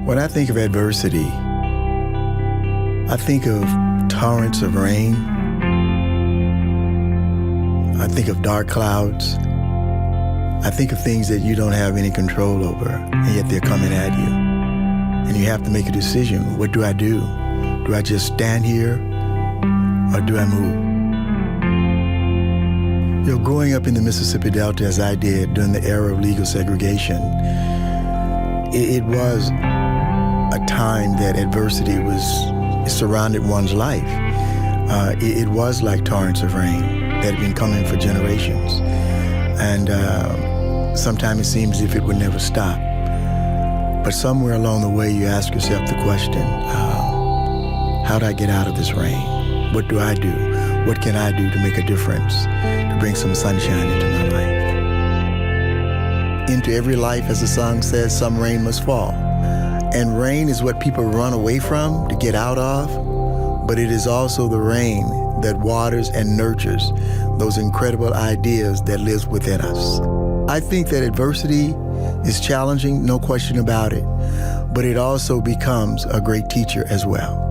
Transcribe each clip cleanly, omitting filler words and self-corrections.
When I think of adversity, I think of torrents of rain. I think of dark clouds. I think of things that you don't have any control over, and yet they're coming at you. And you have to make a decision. What do I do? Do I just stand here, or do I move? You know, growing up in the Mississippi Delta, as I did during the era of legal segregation, it was a time that adversity surrounded one's life. It was like torrents of rain that had been coming for generations. And sometimes it seems as if it would never stop. But somewhere along the way, you ask yourself the question, how do I get out of this rain? What do I do? What can I do to make a difference, to bring some sunshine into my life? Into every life, as the song says, some rain must fall. And rain is what people run away from to get out of, but it is also the rain that waters and nurtures those incredible ideas that lives within us. I think that adversity is challenging, no question about it, but it also becomes a great teacher as well.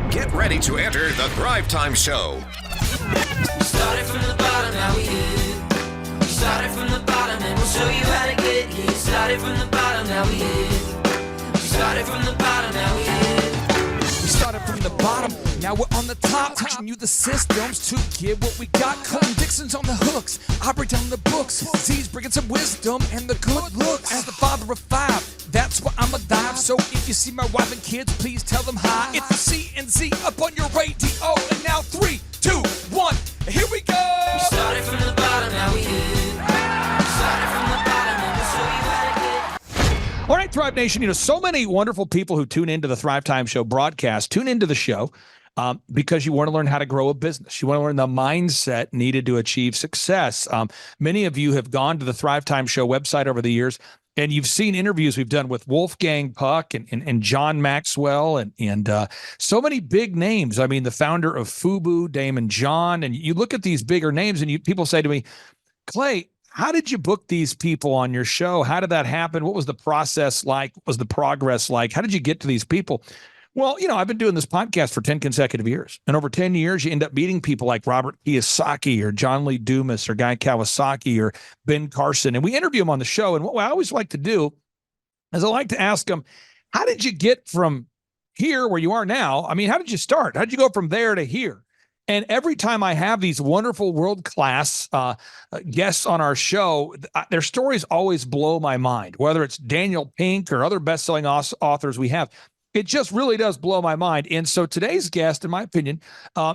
Get ready to enter the Thrivetime Show. We started from the bottom, now we here. We started from the bottom and we'll show you how to get here. Started from the bottom, now we here. We started from the bottom, now we here. We started from the bottom, now we're on the top. Teaching you the systems to get what we got. Colton Dixon's on the hooks, I break down the books. Z's bringing some wisdom and the good looks. As the father of five, that's why I'm a dive. So if you see my wife and kids, please tell them hi. It's the C&Z up on your radio. And now 3, 2, 1, here we go. We started from the bottom, now we here. We started from the bottom and we'll show you how to get. All right, Thrive Nation, you know, so many wonderful people who tune into the Thrivetime Show broadcast, tune into the show because you want to learn how to grow a business. You want to learn the mindset needed to achieve success. Many of you have gone to the Thrivetime Show website over the years, and you've seen interviews we've done with Wolfgang Puck and John Maxwell and so many big names. I mean, the founder of FUBU, Damon John, and you look at these bigger names and people say to me, Clay, how did you book these people on your show? How did that happen? What was the process like? What was the progress like? How did you get to these people? Well, you know, I've been doing this podcast for 10 consecutive years. And over 10 years, you end up meeting people like Robert Kiyosaki or John Lee Dumas or Guy Kawasaki or Ben Carson. And we interview them on the show. And what I always like to do is I like to ask them, how did you get from here where you are now? I mean, how did you start? How did you go from there to here? And every time I have these wonderful world-class guests on our show, their stories always blow my mind, whether it's Daniel Pink or other best-selling authors we have. It just really does blow my mind. And so today's guest, in my opinion,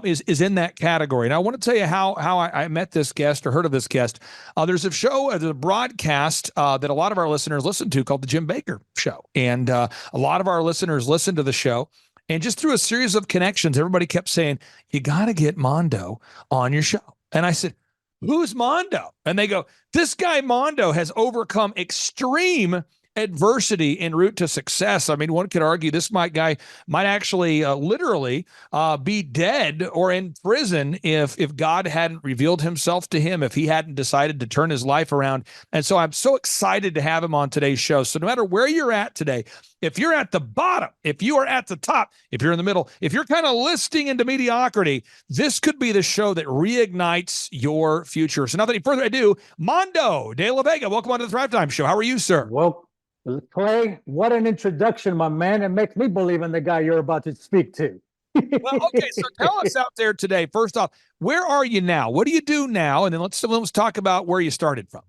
is in that category. And I want to tell you how I met this guest or heard of this guest. There's a show, there's a broadcast that a lot of our listeners listen to called The Jim Baker Show. And a lot of our listeners listen to the show. And just through a series of connections, everybody kept saying, you got to get Mondo on your show. And I said, who's Mondo? And they go, this guy Mondo has overcome extreme adversity en route to success. I mean, one could argue this guy might actually literally be dead or in prison if God hadn't revealed himself to him, if he hadn't decided to turn his life around. And so I'm so excited to have him on today's show. So no matter where you're at today, if you're at the bottom, if you are at the top, if you're in the middle, if you're kind of listing into mediocrity, this could be the show that reignites your future. So without any further ado, Mondo de la Vega, welcome on to the Thrivetime Show. How are you, sir? Well, Clay, what an introduction, my man. It makes me believe in the guy you're about to speak to. Well, okay, so tell us out there today, first off, where are you now? What do you do now? And then let's talk about where you started from.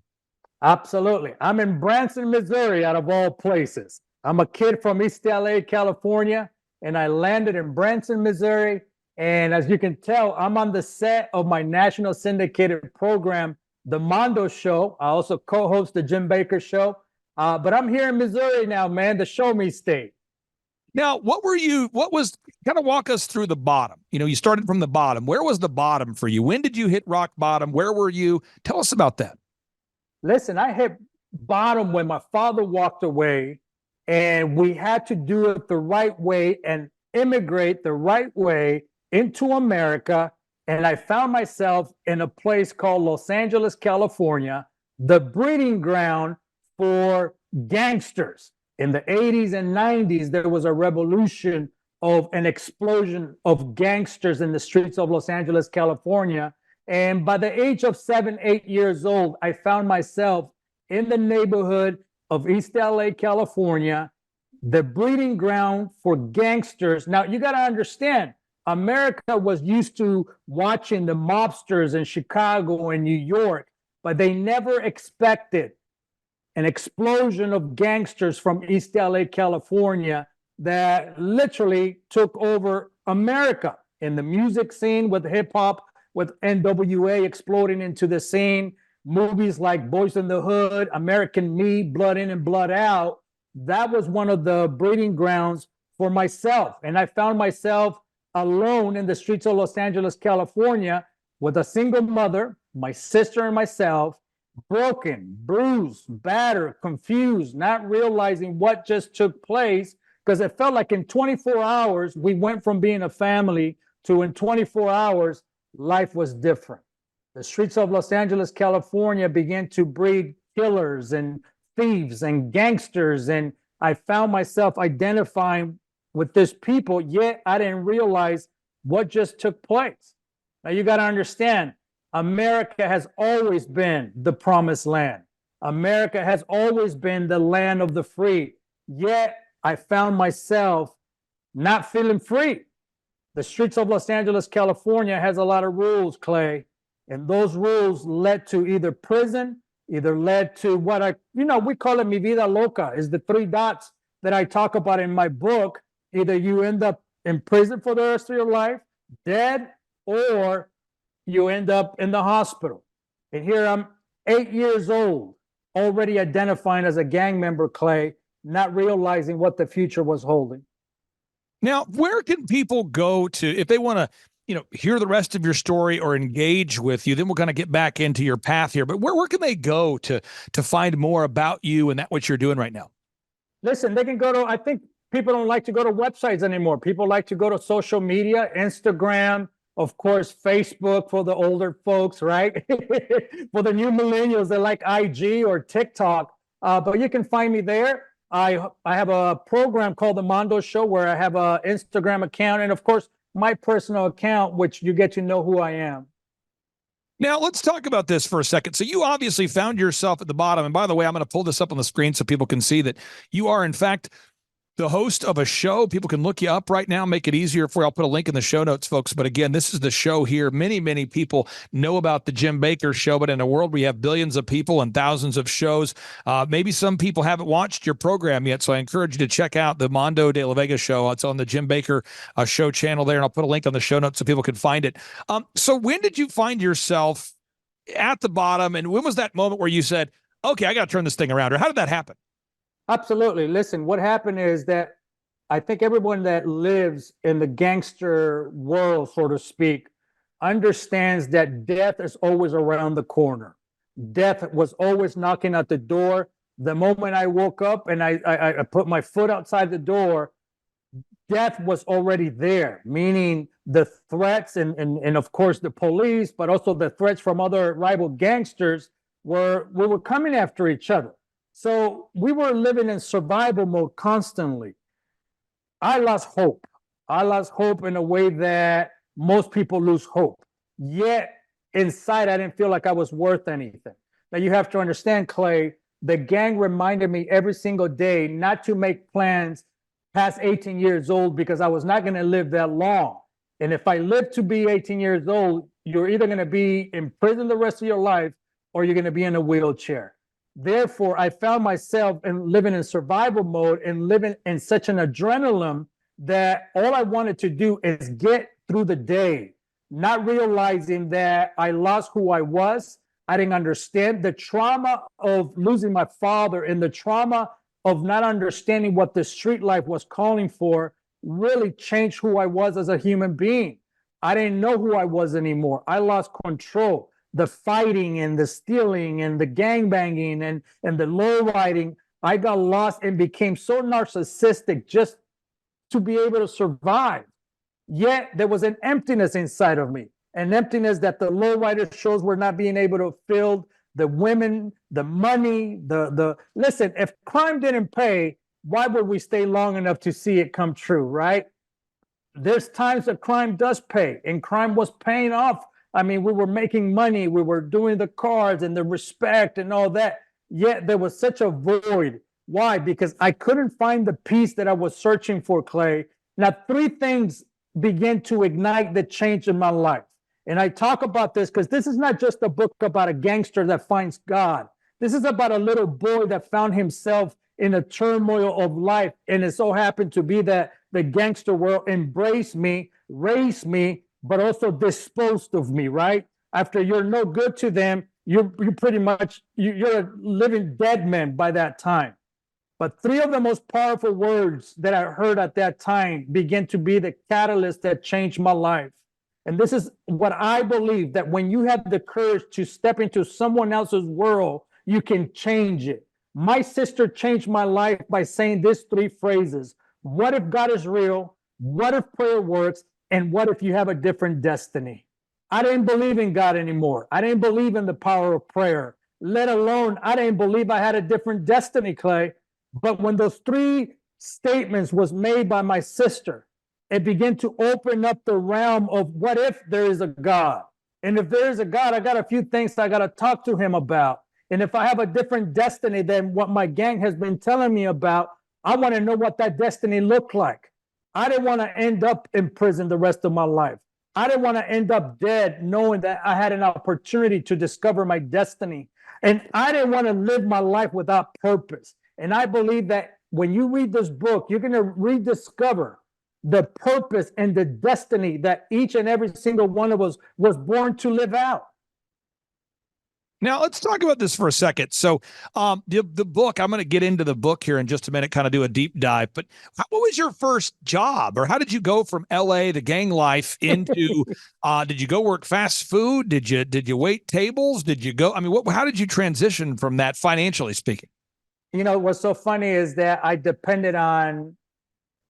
Absolutely. I'm in Branson, Missouri, out of all places. I'm a kid from East LA, California, and I landed in Branson, Missouri. And as you can tell, I'm on the set of my national syndicated program, The Mondo Show. I also co-host the Jim Baker Show. But I'm here in Missouri now, man, the show me state. Now, kind of walk us through the bottom. You know, you started from the bottom. Where was the bottom for you? When did you hit rock bottom? Where were you? Tell us about that. Listen, I hit bottom when my father walked away, and we had to do it the right way and immigrate the right way into America. And I found myself in a place called Los Angeles, California, the breeding ground for gangsters. In the 80s and 90s, there was a revolution of an explosion of gangsters in the streets of Los Angeles, California. And by the age of 7, 8 years old, I found myself in the neighborhood of East LA, California, the breeding ground for gangsters. Now, you got to understand, America was used to watching the mobsters in Chicago and New York, but they never expected an explosion of gangsters from East LA, California, that literally took over America in the music scene, with hip hop, with NWA exploding into the scene, movies like Boys in the Hood, American Me, Blood In and Blood Out. That was one of the breeding grounds for myself. And I found myself alone in the streets of Los Angeles, California, with a single mother, my sister and myself, broken, bruised, battered, confused, not realizing what just took place, because it felt like in 24 hours, we went from being a family to in 24 hours, life was different. The streets of Los Angeles, California began to breed killers and thieves and gangsters, and I found myself identifying with this people, yet I didn't realize what just took place. Now, you got to understand, America has always been the promised land. America has always been the land of the free. Yet I found myself not feeling free. The streets of Los Angeles, California has a lot of rules, Clay. And those rules led to either prison, either led to what we call it mi vida loca, is the 3 dots that I talk about in my book. Either you end up in prison for the rest of your life, dead, or you end up in the hospital. And here I'm 8 years old, already identifying as a gang member, Clay, not realizing what the future was holding. Now, where can people go to if they want to, hear the rest of your story or engage with you? Then we'll kind of get back into your path here. But where can they go to find more about you and what you're doing right now? Listen, they can go to, I think people don't like to go to websites anymore. People like to go to social media, Instagram, of course, Facebook for the older folks, right? For the new millennials, they like IG or TikTok. But you can find me there. I have a program called the Mondo Show where I have an Instagram account and, of course, my personal account, which you get to know who I am. Now, let's talk about this for a second. So you obviously found yourself at the bottom. And by the way, I'm going to pull this up on the screen so people can see that you are, in fact, the host of a show. People can look you up right now, make it easier for you. I'll put a link in the show notes, folks. But again, this is the show here. Many, many people know about the Jim Bakker Show, but in a world we have billions of people and thousands of shows, maybe some people haven't watched your program yet. So I encourage you to check out the Mondo de la Vega Show. It's on the Jim Bakker Show channel there, and I'll put a link on the show notes so people can find it. So when did you find yourself at the bottom, and when was that moment where you said, okay, I got to turn this thing around? Or how did that happen? Absolutely. Listen, what happened is that I think everyone that lives in the gangster world, so to speak, understands that death is always around the corner. Death was always knocking at the door. The moment I woke up and I put my foot outside the door, death was already there, meaning the threats and of course the police, but also the threats from other rival gangsters we were coming after each other. So we were living in survival mode constantly. I lost hope. I lost hope in a way that most people lose hope. Yet inside, I didn't feel like I was worth anything. Now you have to understand, Clay, the gang reminded me every single day not to make plans past 18 years old because I was not going to live that long. And if I live to be 18 years old, you're either going to be in prison the rest of your life or you're going to be in a wheelchair. Therefore, I found myself living in survival mode and living in such an adrenaline that all I wanted to do is get through the day, not realizing that I lost who I was. I didn't understand the trauma of losing my father and the trauma of not understanding what the street life was calling for really changed who I was as a human being. I didn't know who I was anymore. I lost control. The fighting and the stealing and the gangbanging and the low riding, I got lost and became so narcissistic just to be able to survive. Yet there was an emptiness inside of me, an emptiness that the low rider shows were not being able to fill, the women, the money, listen, if crime didn't pay, why would we stay long enough to see it come true, right? There's times that crime does pay, and crime was paying off. I mean, we were making money, we were doing the cars and the respect and all that. Yet there was such a void. Why? Because I couldn't find the peace that I was searching for, Clay. Now, three things began to ignite the change in my life. And I talk about this because this is not just a book about a gangster that finds God. This is about a little boy that found himself in a turmoil of life. And it so happened to be that the gangster world embraced me, raised me, but also disposed of me, right? After you're no good to them, you're pretty much, you're a living dead man by that time. But three of the most powerful words that I heard at that time began to be the catalyst that changed my life. And this is what I believe, that when you have the courage to step into someone else's world, you can change it. My sister changed my life by saying these three phrases. What if God is real? What if prayer works? And what if you have a different destiny? I didn't believe in God anymore. I didn't believe in the power of prayer, let alone I didn't believe I had a different destiny, Clay. But when those three statements was made by my sister, it began to open up the realm of what if there is a God? And if there is a God, I got a few things I got to talk to him about. And if I have a different destiny than what my gang has been telling me about, I want to know what that destiny looked like. I didn't want to end up in prison the rest of my life. I didn't want to end up dead knowing that I had an opportunity to discover my destiny. And I didn't want to live my life without purpose. And I believe that when you read this book, you're going to rediscover the purpose and the destiny that each and every single one of us was born to live out. Now, let's talk about this for a second. So the book, I'm going to get into the book here in just a minute, kind of do a deep dive. But what was your first job, or how did you go from L.A., the gang life, into, did you go work fast food? Did you wait tables? Did you go, I mean, how did you transition from that, financially speaking? You know, what's so funny is that I depended on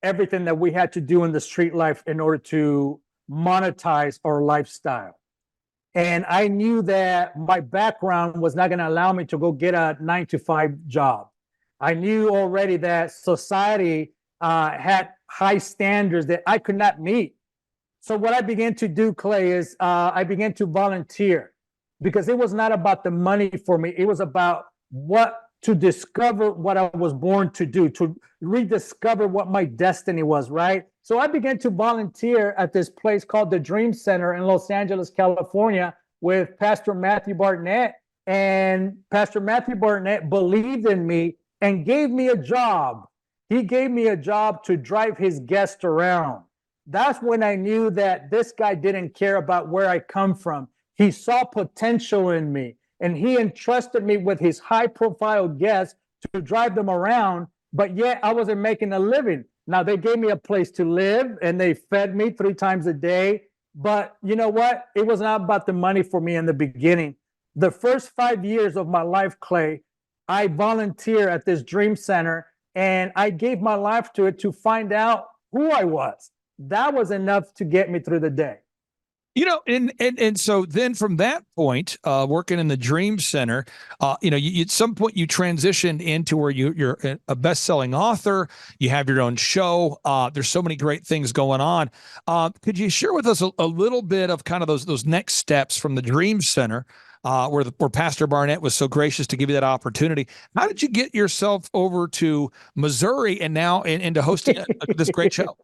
everything that we had to do in the street life in order to monetize our lifestyle. And I knew that my background was not going to allow me to go get a 9-to-5 job. I knew already that society had high standards that I could not meet. So what I began to do, Clay, is I began to volunteer, because it was not about the money for me. It was about to discover what I was born to do, to rediscover what my destiny was, right? So I began to volunteer at this place called the Dream Center in Los Angeles, California, with Pastor Matthew Barnett. And Pastor Matthew Barnett believed in me and gave me a job. He gave me a job to drive his guests around. That's when I knew that this guy didn't care about where I come from. He saw potential in me. And he entrusted me with his high-profile guests to drive them around, but yet I wasn't making a living. Now, they gave me a place to live, and they fed me 3 times a day. But you know what? It was not about the money for me in the beginning. The first 5 years of my life, Clay, I volunteered at this Dream Center, and I gave my life to it to find out who I was. That was enough to get me through the day. You know, and so then from that point, working in the Dream Center, you at some point you transitioned into where you're a best-selling author. You have your own show. There's so many great things going on. Could you share with us a little bit of kind of those next steps from the Dream Center, where Pastor Barnett was so gracious to give you that opportunity? How did you get yourself over to Missouri and now into hosting this great show?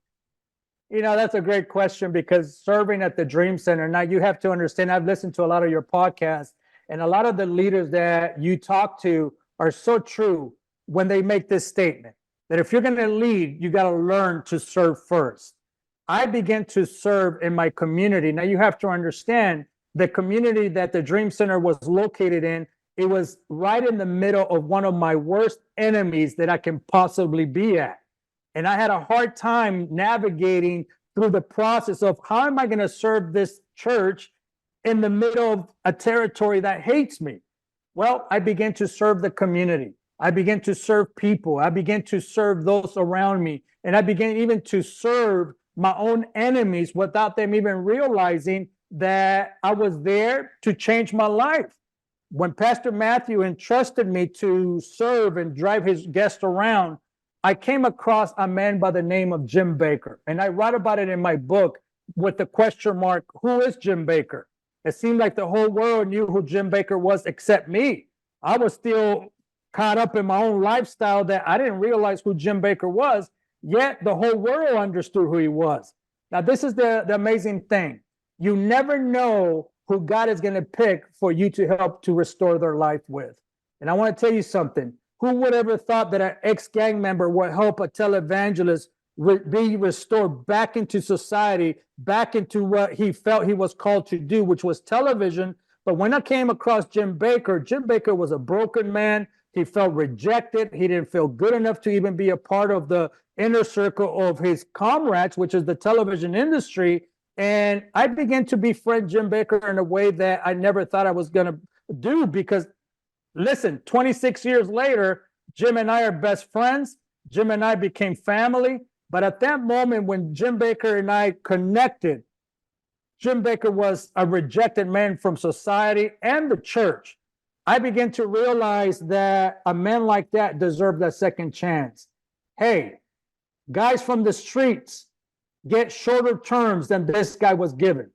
You know, that's a great question, because serving at the Dream Center, now you have to understand, I've listened to a lot of your podcasts, and a lot of the leaders that you talk to are so true when they make this statement, that if you're going to lead, you got to learn to serve first. I began to serve in my community. Now you have to understand the community that the Dream Center was located in. It was right in the middle of one of my worst enemies that I can possibly be at. And I had a hard time navigating through the process of how am I going to serve this church in the middle of a territory that hates me? Well, I began to serve the community. I began to serve people. I began to serve those around me. And I began even to serve my own enemies without them even realizing that I was there to change my life. when Pastor Matthew entrusted me to serve and drive his guests around, I came across a man by the name of Jim Bakker. And I write about it in my book with the question mark, who is Jim Bakker? It seemed like the whole world knew who Jim Bakker was except me. I was still caught up in my own lifestyle that I didn't realize who Jim Bakker was, yet the whole world understood who he was. Now, this is the amazing thing. You never know who God is going to pick for you to help to restore their life with. And I want to tell you something. Who would ever thought that an ex-gang member would help a televangelist be restored back into society, back into what he felt he was called to do, which was television. But when I came across Jim Bakker was a broken man. He felt rejected. He didn't feel good enough to even be a part of the inner circle of his comrades, which is the television industry. And I began to befriend Jim Bakker in a way that I never thought I was going to do, because listen, 26 years later, Jim and I are best friends. Jim and I became family. But at that moment when Jim Bakker and I connected, Jim Bakker was a rejected man from society and the church. I began to realize that a man like that deserved a second chance. Hey, guys from the streets get shorter terms than this guy was given.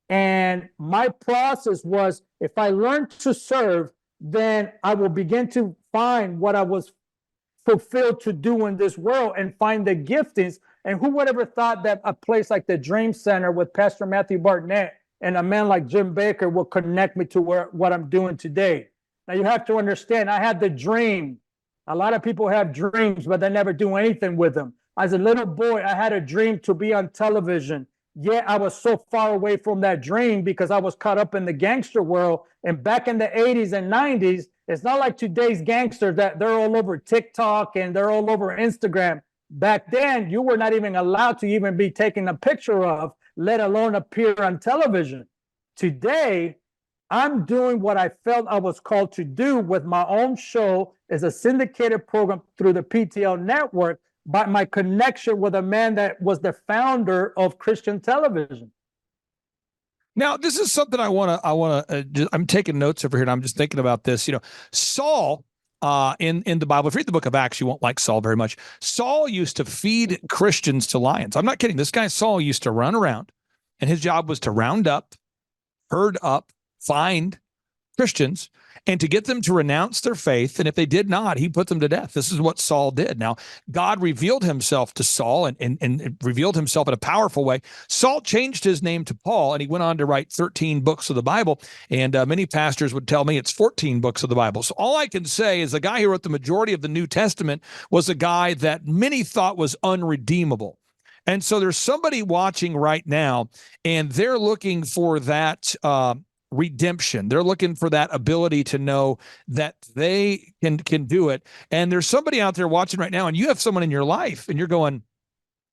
And my process was, if I learn to serve, then I will begin to find what I was fulfilled to do in this world and find the giftings. And who would ever thought that a place like the Dream Center with Pastor Matthew Barnett and a man like Jim Bakker will connect me to what I'm doing today. Now, you have to understand, I had the dream. A lot of people have dreams, but they never do anything with them. As a little boy, I had a dream to be on television. Yet I was so far away from that dream because I was caught up in the gangster world. And back in the 80s and 90s, it's not like today's gangsters that they're all over TikTok and they're all over Instagram. Back then, you were not even allowed to even be taken a picture of, let alone appear on television. Today, I'm doing what I felt I was called to do with my own show as a syndicated program through the PTL network, by my connection with a man that was the founder of Christian television. Now, this is something I'm taking notes over here, and I'm just thinking about this. You know, Saul, in the Bible, if you read the book of Acts, you won't like Saul very much. Saul used to feed Christians to lions. I'm not kidding. This guy, Saul, used to run around, and his job was to round up, herd up, find Christians, and to get them to renounce their faith. And if they did not, he put them to death. This is what Saul did. Now, God revealed himself to Saul and revealed himself in a powerful way. Saul changed his name to Paul, and he went on to write 13 books of the Bible. And many pastors would tell me it's 14 books of the Bible. So all I can say is the guy who wrote the majority of the New Testament was a guy that many thought was unredeemable. And so there's somebody watching right now, and they're looking for that redemption. They're looking for that ability to know that they can do it. And there's somebody out there watching right now, and you have someone in your life, and you're going,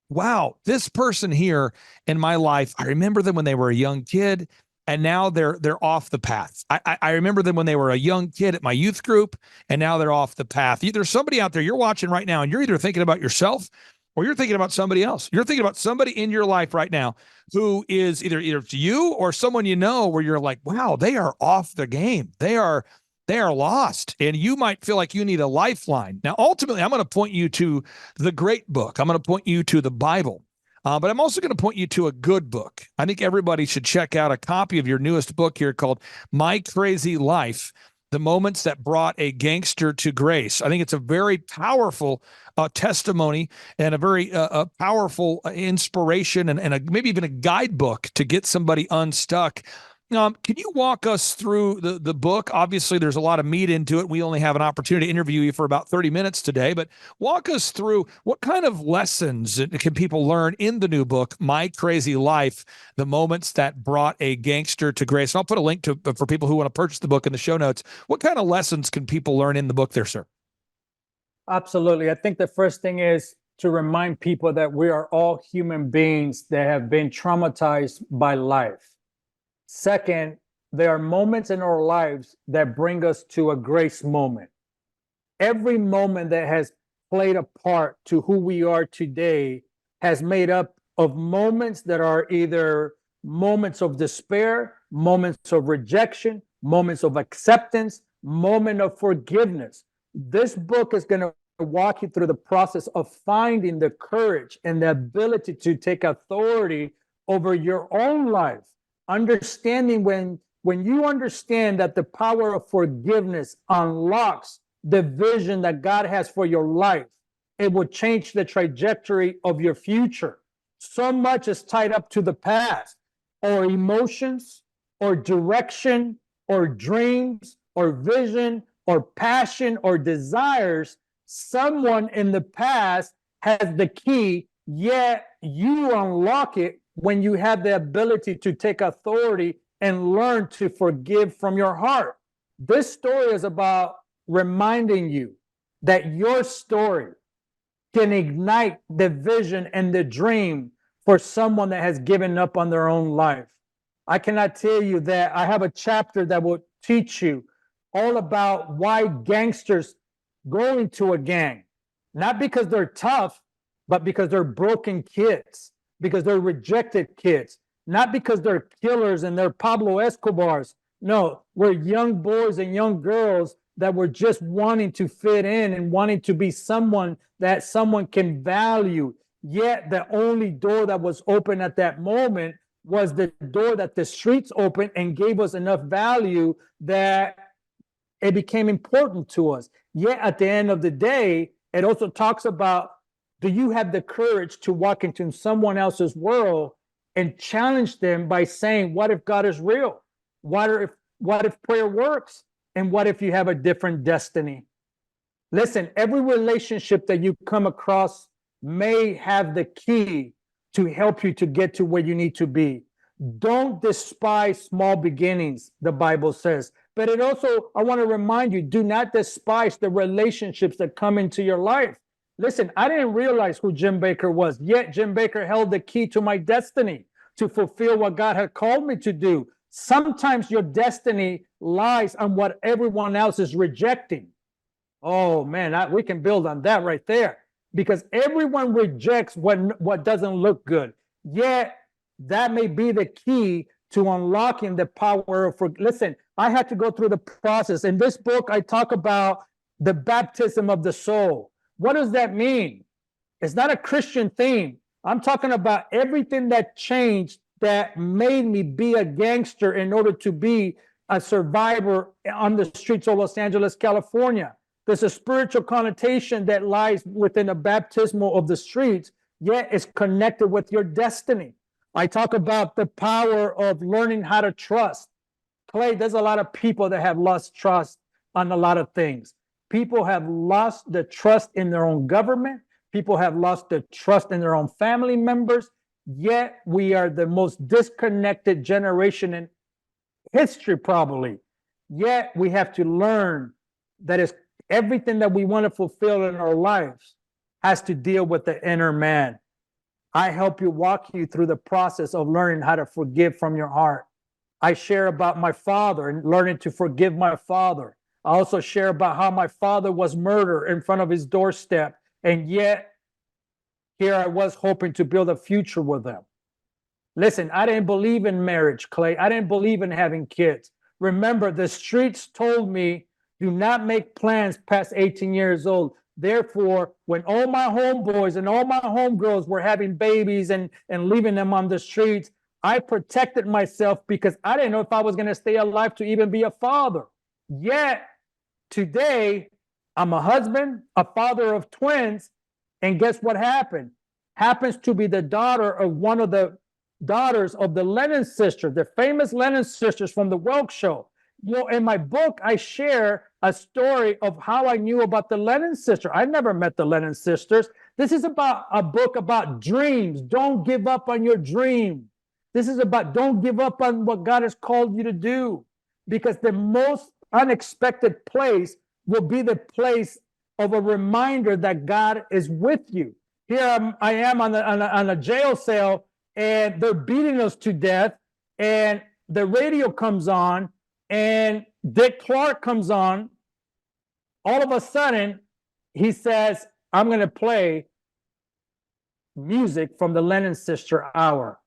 wow, this person here in my life, I remember them when they were a young kid, and now they're off the path. I remember them when they were a young kid at my youth group, and now they're off the path. There's somebody out there you're watching right now, and you're either thinking about yourself or you're thinking about somebody else. You're thinking about somebody in your life right now who is either it's you or someone you know where you're like, wow, they are off the game. They are lost. And you might feel like you need a lifeline. Now, ultimately, I'm going to point you to the great book. I'm going to point you to the Bible. But I'm also going to point you to a good book. I think everybody should check out a copy of your newest book here called My Crazy Life: The Moments That Brought a Gangster to Grace. I think it's a very powerful testimony and a very powerful inspiration and maybe even a guidebook to get somebody unstuck. Can you walk us through the book? Obviously, there's a lot of meat into it. We only have an opportunity to interview you for about 30 minutes today, but walk us through what kind of lessons can people learn in the new book, My Crazy Life: The Moments That Brought a Gangster to Grace. And I'll put a link for people who want to purchase the book in the show notes. What kind of lessons can people learn in the book there, sir? Absolutely. I think the first thing is to remind people that we are all human beings that have been traumatized by life. Second, there are moments in our lives that bring us to a grace moment. Every moment that has played a part to who we are today has made up of moments that are either moments of despair, moments of rejection, moments of acceptance, moment of forgiveness. This book is going to walk you through the process of finding the courage and the ability to take authority over your own life. Understanding when you understand that the power of forgiveness unlocks the vision that God has for your life, it will change the trajectory of your future. So much is tied up to the past, or emotions, or direction, or dreams, or vision, or passion, or desires. Someone in the past has the key, yet you unlock it when you have the ability to take authority and learn to forgive from your heart. This story is about reminding you that your story can ignite the vision and the dream for someone that has given up on their own life. I cannot tell you that I have a chapter that will teach you all about why gangsters go into a gang, not because they're tough, but because they're broken kids, because they're rejected kids, not because they're killers and they're Pablo Escobars. No, we're young boys and young girls that were just wanting to fit in and wanting to be someone that someone can value. Yet the only door that was open at that moment was the door that the streets opened and gave us enough value that it became important to us. Yet at the end of the day, it also talks about, do you have the courage to walk into someone else's world and challenge them by saying, what if God is real? What if prayer works? And what if you have a different destiny? Listen, every relationship that you come across may have the key to help you to get to where you need to be. Don't despise small beginnings, the Bible says. But it also, I want to remind you, do not despise the relationships that come into your life. Listen, I didn't realize who Jim Baker was, yet Jim Baker held the key to my destiny to fulfill what God had called me to do. Sometimes your destiny lies on what everyone else is rejecting. Oh man, we can build on that right there, because everyone rejects what doesn't look good. Yet that may be the key to unlocking the power of listen, I had to go through the process. In this book, I talk about the baptism of the soul. What does that mean? It's not a Christian theme. I'm talking about everything that changed that made me be a gangster in order to be a survivor on the streets of Los Angeles, California. There's a spiritual connotation that lies within a baptismal of the streets, yet it's connected with your destiny. I talk about the power of learning how to trust. Clay, there's a lot of people that have lost trust on a lot of things. People have lost the trust in their own government. People have lost the trust in their own family members. Yet we are the most disconnected generation in history, probably. Yet we have to learn that is everything that we want to fulfill in our lives has to deal with the inner man. I help you walk you through the process of learning how to forgive from your heart. I share about my father and learning to forgive my father. I also share about how my father was murdered in front of his doorstep, and yet here I was hoping to build a future with them. Listen, I didn't believe in marriage, Clay. I didn't believe in having kids. Remember, the streets told me, do not make plans past 18 years old. Therefore, when all my homeboys and all my homegirls were having babies and leaving them on the streets, I protected myself because I didn't know if I was going to stay alive to even be a father. Yet, today, I'm a husband, a father of twins, and guess what happened? Happens to be the daughter of one of the daughters of the Lennon sisters, the famous Lennon sisters from the Welk Show. You know, in my book, I share a story of how I knew about the Lennon sisters. I never met the Lennon sisters. This is about a book about dreams. Don't give up on your dream. This is about don't give up on what God has called you to do, because the most unexpected place will be the place of a reminder that God is with you. Here I am on a jail cell, and they're beating us to death, and the radio comes on, and Dick Clark comes on. All of a sudden, he says, I'm going to play music from the Lennon Sister Hour.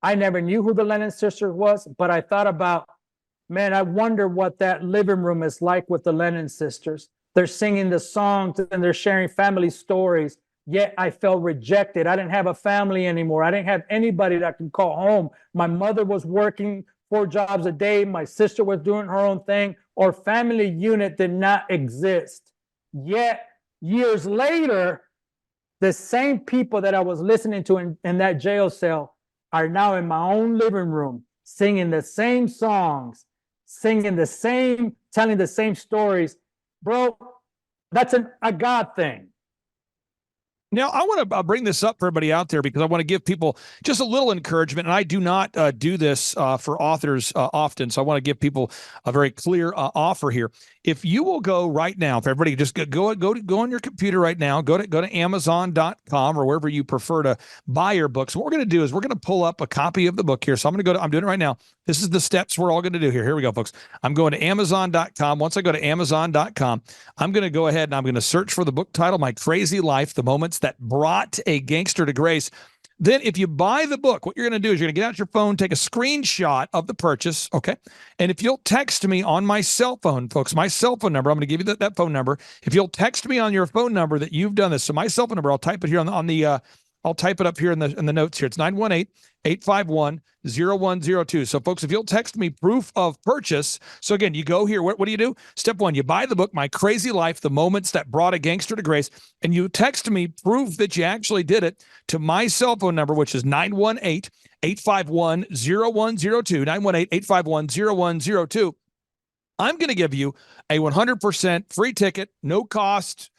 I never knew who the Lennon Sister was, but I thought about, Man, I wonder what that living room is like with the Lennon sisters. They're singing the songs and they're sharing family stories. Yet I felt rejected. I didn't have a family anymore. I didn't have anybody that I could call home. My mother was working 4 jobs a day. My sister was doing her own thing. Our family unit did not exist. Yet years later, the same people that I was listening to in that jail cell are now in my own living room, singing the same songs, singing the same, telling the same stories. Bro, that's a God thing. Now, I want to bring this up for everybody out there because I want to give people just a little encouragement. And I do not do this for authors often. So I want to give people a very clear offer here. If you will go right now, if everybody just go on your computer right now, go to Amazon.com or wherever you prefer to buy your books. What we're going to do is we're going to pull up a copy of the book here. So I'm doing it right now. This is the steps we're all going to do here. Here we go, folks. I'm going to Amazon.com. Once I go to Amazon.com, I'm going to go ahead and I'm going to search for the book title, My Crazy Life, The Moments That Brought a Gangster to Grace. Then if you buy the book, what you're going to do is you're going to get out your phone, take a screenshot of the purchase, okay? And if you'll text me on my cell phone, folks, my cell phone number, I'm going to give you that phone number. If you'll text me on your phone number that you've done this, so my cell phone number, I'll type it here I'll type it up here in the notes here. It's 918-851-0102. So folks, if you'll text me proof of purchase. So again, you go here. What do you do? Step 1, you buy the book, My Crazy Life, The Moments That Brought a Gangster to Grace. And you text me proof that you actually did it to my cell phone number, which is 918-851-0102, 918-851-0102. I'm going to give you a 100% free ticket, no cost,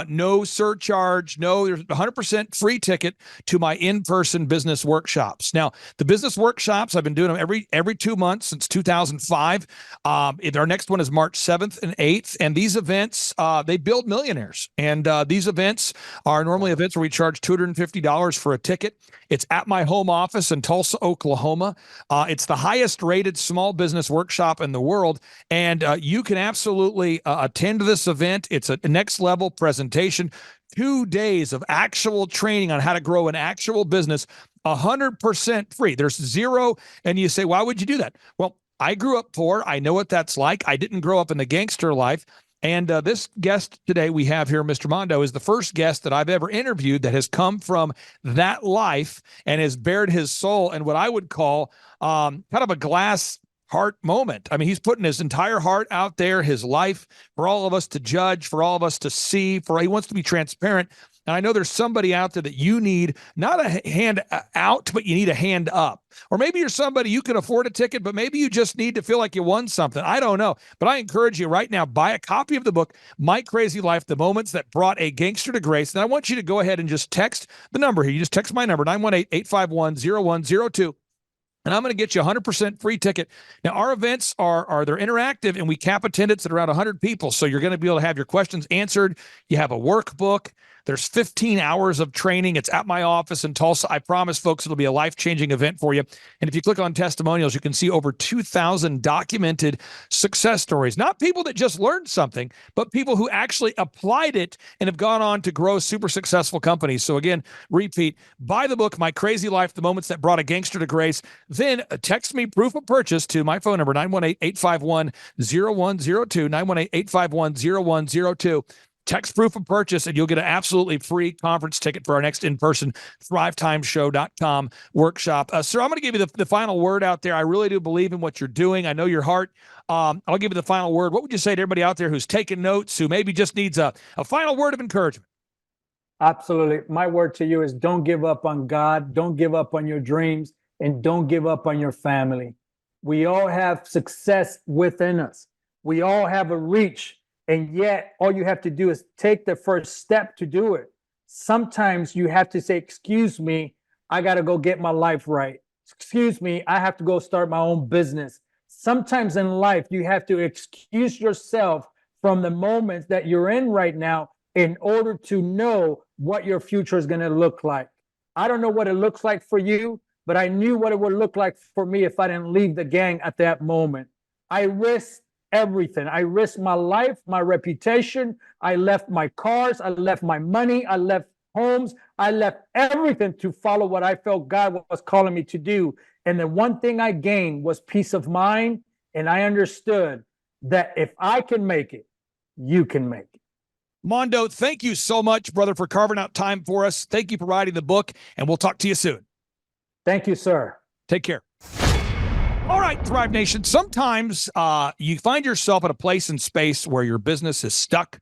no surcharge, there's 100% free ticket to my in-person business workshops. Now, the business workshops, I've been doing them every 2 months since 2005. Our next one is March 7th and 8th. And these events, they build millionaires. And these events are normally events where we charge $250 for a ticket. It's at my home office in Tulsa, Oklahoma. It's the highest rated small business workshop in the world. And you can absolutely attend this event. It's a next level presentation, 2 days of actual training on how to grow an actual business, 100% free. There's zero. And you say, why would you do that? Well, I grew up poor. I know what that's like. I didn't grow up in the gangster life. And this guest today we have here, Mr. Mondo, is the first guest that I've ever interviewed that has come from that life and has bared his soul in what I would call kind of a glass heart moment. I mean, he's putting his entire heart out there, his life for all of us to judge, for all of us to see, he wants to be transparent. And I know there's somebody out there that you need not a hand out, but you need a hand up. Or maybe you're somebody you can afford a ticket, but maybe you just need to feel like you won something. I don't know. But I encourage you right now, buy a copy of the book, My Crazy Life, The Moments That Brought a Gangster to Grace. And I want you to go ahead and just text the number here. You just text my number, 918-851-0102. And I'm going to get you a 100% free ticket. Now, our events they're interactive, and we cap attendance at around 100 people. So you're going to be able to have your questions answered. You have a workbook. There's 15 hours of training. It's at my office in Tulsa. I promise, folks, it'll be a life-changing event for you. And if you click on testimonials, you can see over 2,000 documented success stories. Not people that just learned something, but people who actually applied it and have gone on to grow super successful companies. So again, repeat, buy the book, My Crazy Life, The Moments That Brought a Gangster to Grace. Then text me proof of purchase to my phone number, 918-851-0102, 918-851-0102. Text proof of purchase, and you'll get an absolutely free conference ticket for our next in-person thrivetimeshow.com workshop. Sir, I'm going to give you the final word out there. I really do believe in what you're doing. I know your heart. I'll give you the final word. What would you say to everybody out there who's taking notes, who maybe just needs a final word of encouragement? Absolutely. My word to you is don't give up on God. Don't give up on your dreams, and don't give up on your family. We all have success within us. We all have a reach. And yet, all you have to do is take the first step to do it. Sometimes you have to say, excuse me, I got to go get my life right. Excuse me, I have to go start my own business. Sometimes in life, you have to excuse yourself from the moments that you're in right now in order to know what your future is going to look like. I don't know what it looks like for you, but I knew what it would look like for me if I didn't leave the gang at that moment. I risked everything. I risked my life, my reputation. I left my cars. I left my money. I left homes. I left everything to follow what I felt God was calling me to do. And the one thing I gained was peace of mind And I understood that if I can make it, you can make it. Mondo, thank you so much, brother, for carving out time for us. Thank you for writing the book, and we'll talk to you soon. Thank you, sir. Take care. All right, Thrive Nation. Sometimes you find yourself at a place in space where your business is stuck,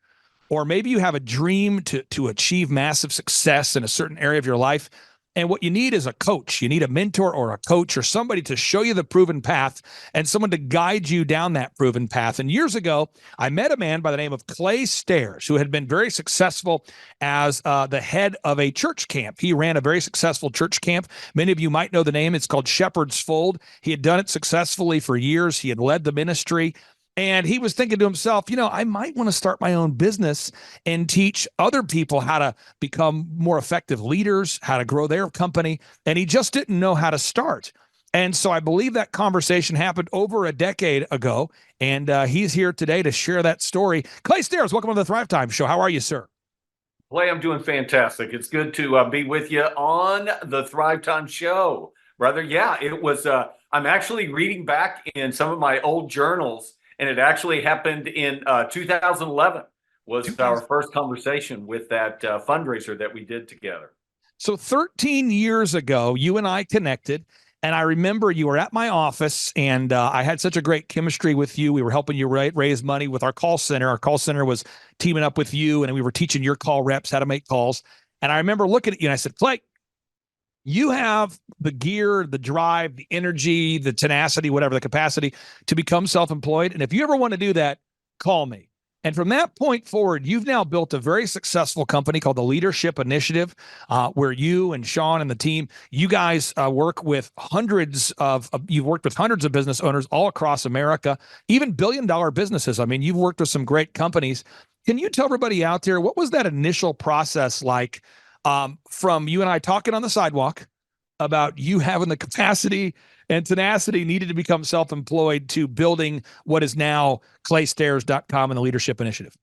or maybe you have a dream to achieve massive success in a certain area of your life. And what you need is a coach. You need a mentor or a coach or somebody to show you the proven path and someone to guide you down that proven path. And years ago, I met a man by the name of Clay Stairs, who had been very successful as the head of a church camp. He ran a very successful church camp. Many of you might know the name. It's called Shepherd's Fold. He had done it successfully for years. He had led the ministry. And he was thinking to himself, I might want to start my own business and teach other people how to become more effective leaders, how to grow their company. And he just didn't know how to start. And so I believe that conversation happened over a decade ago. And he's here today to share that story. Clay Stairs, welcome to the Thrivetime Show. How are you, sir? Clay, I'm doing fantastic. It's good to be with you on the Thrivetime Show, brother. Yeah, it was. I'm actually reading back in some of my old journals. And it actually happened in 2011 was our first conversation with that fundraiser that we did together. So 13 years ago, you and I connected. And I remember you were at my office, and I had such a great chemistry with you. We were helping you raise money with our call center. Our call center was teaming up with you, and we were teaching your call reps how to make calls. And I remember looking at you, and I said, Clay, you have the gear, the drive, the energy, the tenacity, whatever, the capacity to become self-employed. And if you ever want to do that, call me. And from that point forward, you've now built a very successful company called the Leadership Initiative, where you and Sean and the team, you guys work with you've worked with hundreds of business owners all across America, even billion-dollar businesses. I mean, you've worked with some great companies. Can you tell everybody out there, what was that initial process like? From you and I talking on the sidewalk about you having the capacity and tenacity needed to become self-employed to building what is now claystairs.com and the Leadership Initiative?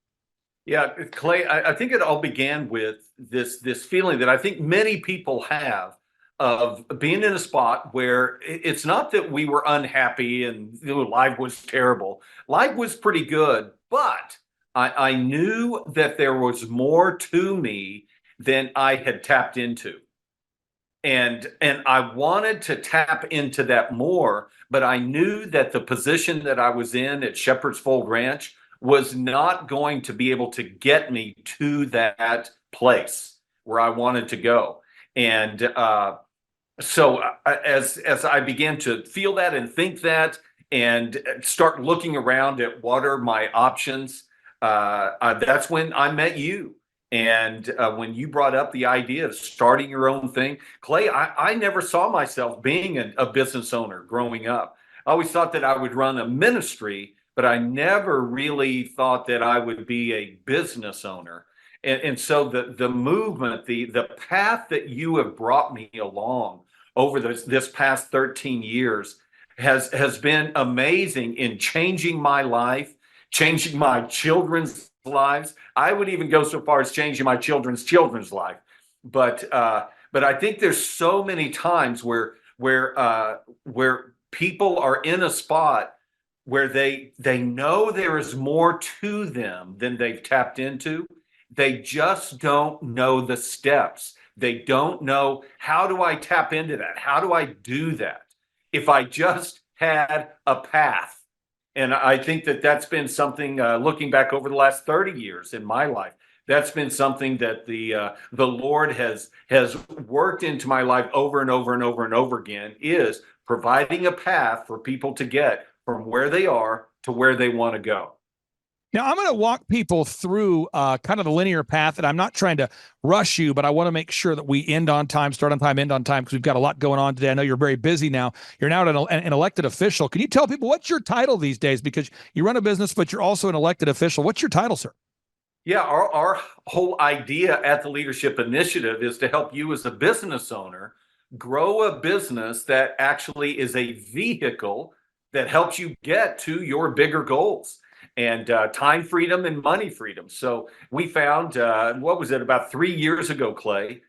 Yeah, Clay, I think it all began with this feeling that I think many people have of being in a spot where it's not that we were unhappy and life was terrible. Life was pretty good, but I knew that there was more to me than I had tapped into. And I wanted to tap into that more, but I knew that the position that I was in at Shepherd's Fold Ranch was not going to be able to get me to that place where I wanted to go. And so as I began to feel that and think that and start looking around at what are my options, that's when I met you. And when you brought up the idea of starting your own thing, Clay, I never saw myself being a business owner growing up. I always thought that I would run a ministry, but I never really thought that I would be a business owner. And so the movement, the path that you have brought me along over this past 13 years has been amazing in changing my life, changing my children's lives. I would even go so far as changing my children's life. But I think there's so many times where people are in a spot where they know there is more to them than they've tapped into. They just don't know the steps. They don't know, how do I tap into that? How do I do that? If I just had a path. And I think that's been something, looking back over the last 30 years in my life, that's been something that the Lord has worked into my life over and over and over and over again, is providing a path for people to get from where they are to where they want to go. Now, I'm going to walk people through kind of the linear path, and I'm not trying to rush you, but I want to make sure that we end on time, start on time, end on time, because we've got a lot going on today. I know you're very busy now. You're now an elected official. Can you tell people what's your title these days? Because you run a business, but you're also an elected official. What's your title, sir? Yeah, our whole idea at the Leadership Initiative is to help you as a business owner grow a business that actually is a vehicle that helps you get to your bigger goals. And time freedom and money freedom. So we found, about 3 years ago, Clay,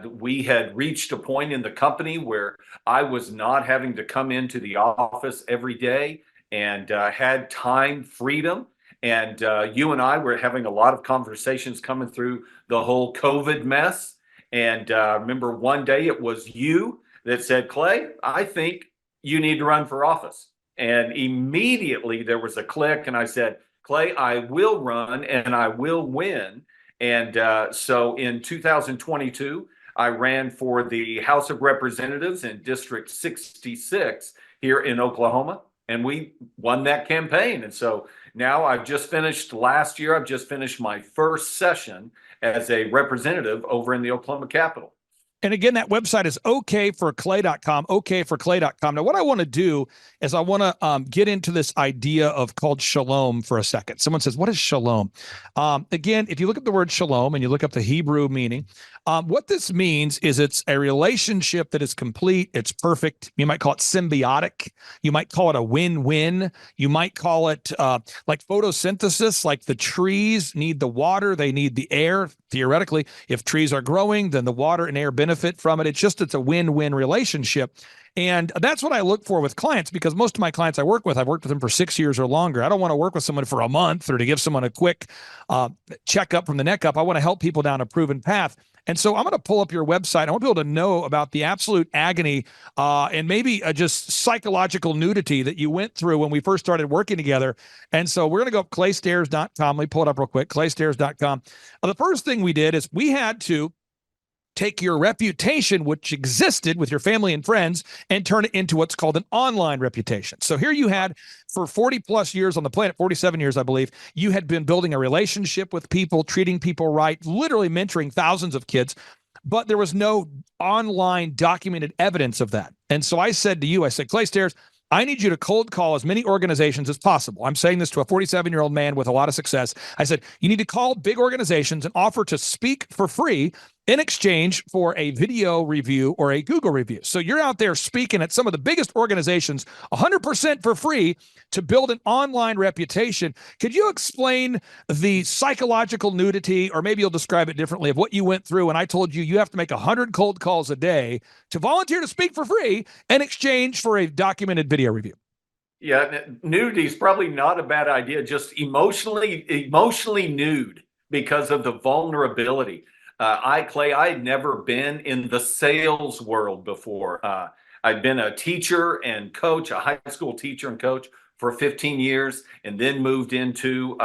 we had reached a point in the company where I was not having to come into the office every day and had time freedom. And you and I were having a lot of conversations coming through the whole COVID mess. And remember one day it was you that said, Clay, I think you need to run for office. And immediately there was a click, and I said, Clay, I will run and I will win. And so in 2022, I ran for the House of Representatives in District 66 here in Oklahoma, and we won that campaign. And so now I've just finished my first session as a representative over in the Oklahoma Capitol. And again, that website is okforclay.com, okforclay.com. Now, what I want to do is I want to get into this idea of called shalom for a second. Someone says, what is shalom? Again, if you look at the word shalom and you look up the Hebrew meaning, what this means is it's a relationship that is complete. It's perfect. You might call it symbiotic. You might call it a win-win. You might call it like photosynthesis, like the trees need the water. They need the air. Theoretically, if trees are growing, then the water and air benefit from it. It's a win-win relationship. And that's what I look for with clients, because most of my clients I've worked with them for 6 years or longer. I don't want to work with someone for a month or to give someone a quick checkup from the neck up. I want to help people down a proven path. And so I'm going to pull up your website. I want people to know about the absolute agony and maybe just psychological nudity that you went through when we first started working together. And so we're going to go up claystairs.com. Let me pull it up real quick, claystairs.com. The first thing we did is we had to take your reputation, which existed with your family and friends, and turn it into what's called an online reputation. So here you had, for 40 plus years on the planet, 47 years, I believe, you had been building a relationship with people, treating people right, literally mentoring thousands of kids, but there was no online documented evidence of that. And so I said to you, Clay Stairs, I need you to cold call as many organizations as possible. I'm saying this to a 47-year-old man with a lot of success. I said, you need to call big organizations and offer to speak for free in exchange for a video review or a Google review. So you're out there speaking at some of the biggest organizations 100% for free to build an online reputation. Could you explain the psychological nudity, or maybe you'll describe it differently, of what you went through when I told you have to make 100 cold calls a day to volunteer to speak for free in exchange for a documented video review? Yeah, nudity is probably not a bad idea, just emotionally nude because of the vulnerability. Clay, I had never been in the sales world before. I'd been a teacher and coach, a high school teacher and coach for 15 years, and then moved into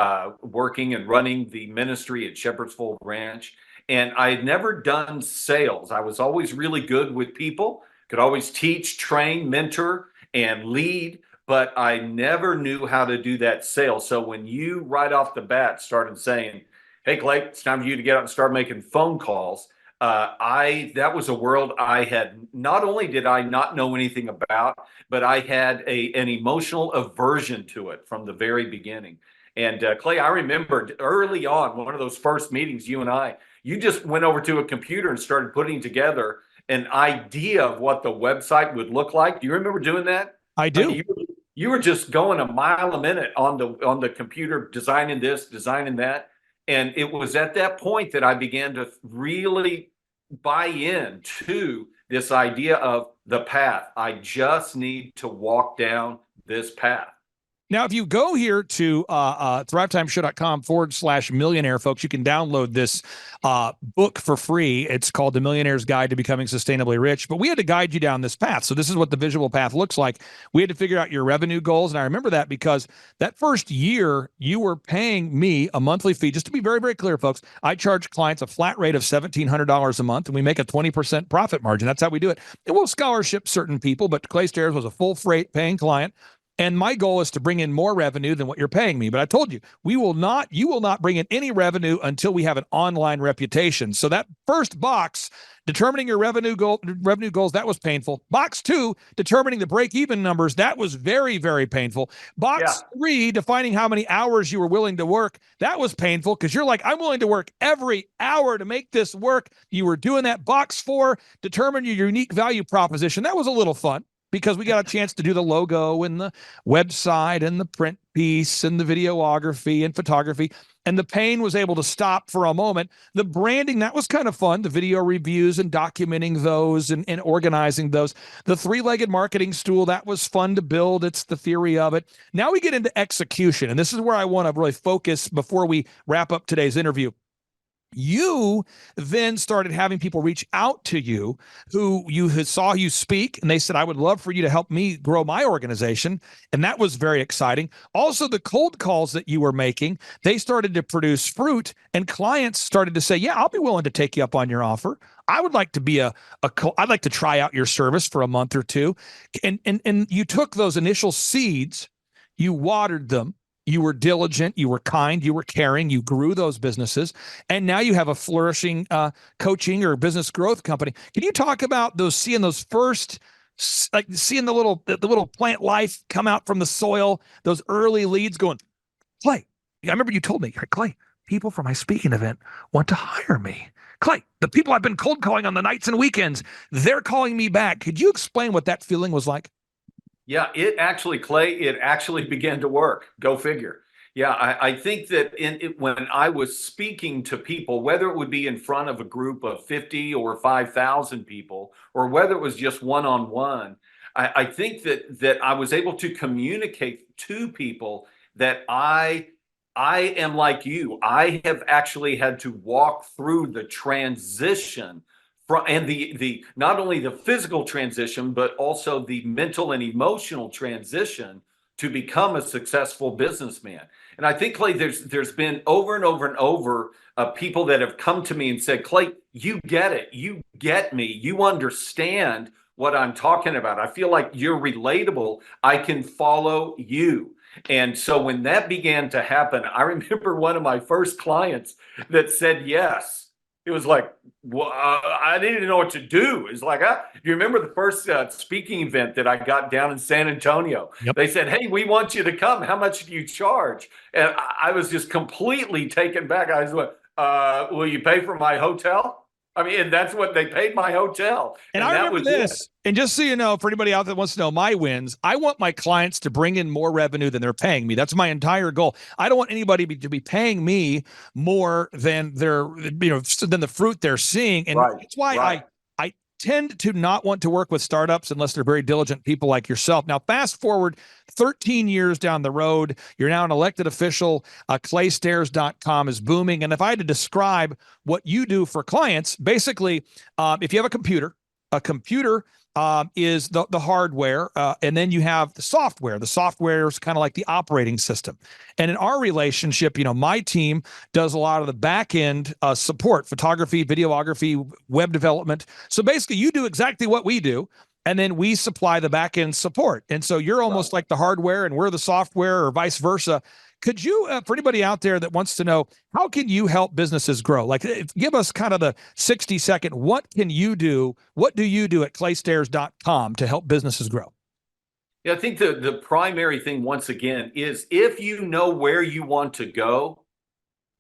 working and running the ministry at Shepherd's Fold Ranch. And I had never done sales. I was always really good with people, could always teach, train, mentor, and lead, but I never knew how to do that sale. So when you right off the bat started saying, hey, Clay, it's time for you to get out and start making phone calls, that was a world I had, not only did I not know anything about, but I had an emotional aversion to it from the very beginning. And Clay, I remember early on, one of those first meetings, you just went over to a computer and started putting together an idea of what the website would look like. Do you remember doing that? I do. I mean, you were just going a mile a minute on the computer, designing this, designing that. And it was at that point that I began to really buy into this idea of the path. I just need to walk down this path. Now, if you go here to thrivetimeshow.com/millionaire, folks, you can download this book for free. It's called The Millionaire's Guide to Becoming Sustainably Rich. But we had to guide you down this path. So this is what the visual path looks like. We had to figure out your revenue goals. And I remember that because that first year, you were paying me a monthly fee. Just to be very, very clear, folks, I charge clients a flat rate of $1,700 a month, and we make a 20% profit margin. That's how we do it. It will scholarship certain people, but Clay Stairs was a full freight paying client. And my goal is to bring in more revenue than what you're paying me. But I told you, you will not bring in any revenue until we have an online reputation. So that first box, determining your revenue goals, that was painful. Box 2, determining the break-even numbers, that was very, very painful. Box 3, defining how many hours you were willing to work, that was painful because you're like, I'm willing to work every hour to make this work. You were doing that. Box 4, determine your unique value proposition. That was a little fun. because we got a chance to do the logo and the website and the print piece and the videography and photography. And the pain was able to stop for a moment. The branding, that was kind of fun. The video reviews and documenting those and organizing those. The three-legged marketing stool, that was fun to build. It's the theory of it. Now we get into execution. And this is where I want to really focus before we wrap up today's interview. You then started having people reach out to you who you had saw you speak, and they said, I would love for you to help me grow my organization. And that was very exciting. Also, the cold calls that you were making, they started to produce fruit, and clients started to say, yeah, I'll be willing to take you up on your offer. I would like to be I'd like to try out your service for a month or two. And you took those initial seeds, you watered them. You were diligent, you were kind, you were caring, you grew those businesses, and now you have a flourishing coaching or business growth company. Can you talk about seeing those first, like seeing the little plant life come out from the soil, those early leads going, Clay, I remember you told me, Clay, people from my speaking event want to hire me. Clay, the people I've been cold calling on the nights and weekends, they're calling me back. Could you explain what that feeling was like? Yeah, Clay, it actually began to work. Go figure. Yeah, I think that when I was speaking to people, whether it would be in front of a group of 50 or 5,000 people, or whether it was just one-on-one, I think that I was able to communicate to people that I am like you. I have actually had to walk through the transition and the not only the physical transition, but also the mental and emotional transition to become a successful businessman. And I think, Clay, there's been over and over and over people that have come to me and said, Clay, you get it. You get me. You understand what I'm talking about. I feel like you're relatable. I can follow you. And so when that began to happen, I remember one of my first clients that said yes. It was like, well, I didn't know what to do. It's like, do you remember the first speaking event that I got down in San Antonio? Yep. They said, hey, we want you to come. How much do you charge? And I was just completely taken back. I was like, will you pay for my hotel? I mean, and that's what they paid my hotel. And I remember this. And just so you know, for anybody out there that wants to know my wins, I want my clients to bring in more revenue than they're paying me. That's my entire goal. I don't want anybody to be paying me more than than the fruit they're seeing. And that's why I tend to not want to work with startups unless they're very diligent people like yourself. Now, fast forward 13 years down the road, you're now an elected official. Claystairs.com is booming. And if I had to describe what you do for clients, basically, if you have a computer is the hardware, and then you have the software. The software is kind of like the operating system. And in our relationship, my team does a lot of the back end support, photography, videography, web development. So basically, you do exactly what we do, and then we supply the back end support. And so you're almost like the hardware, and we're the software, or vice versa. Could you, for anybody out there that wants to know, how can you help businesses grow? Like, give us kind of the 60-second, what can you do? What do you do at claystairs.com to help businesses grow? Yeah, I think the primary thing, once again, is if you know where you want to go,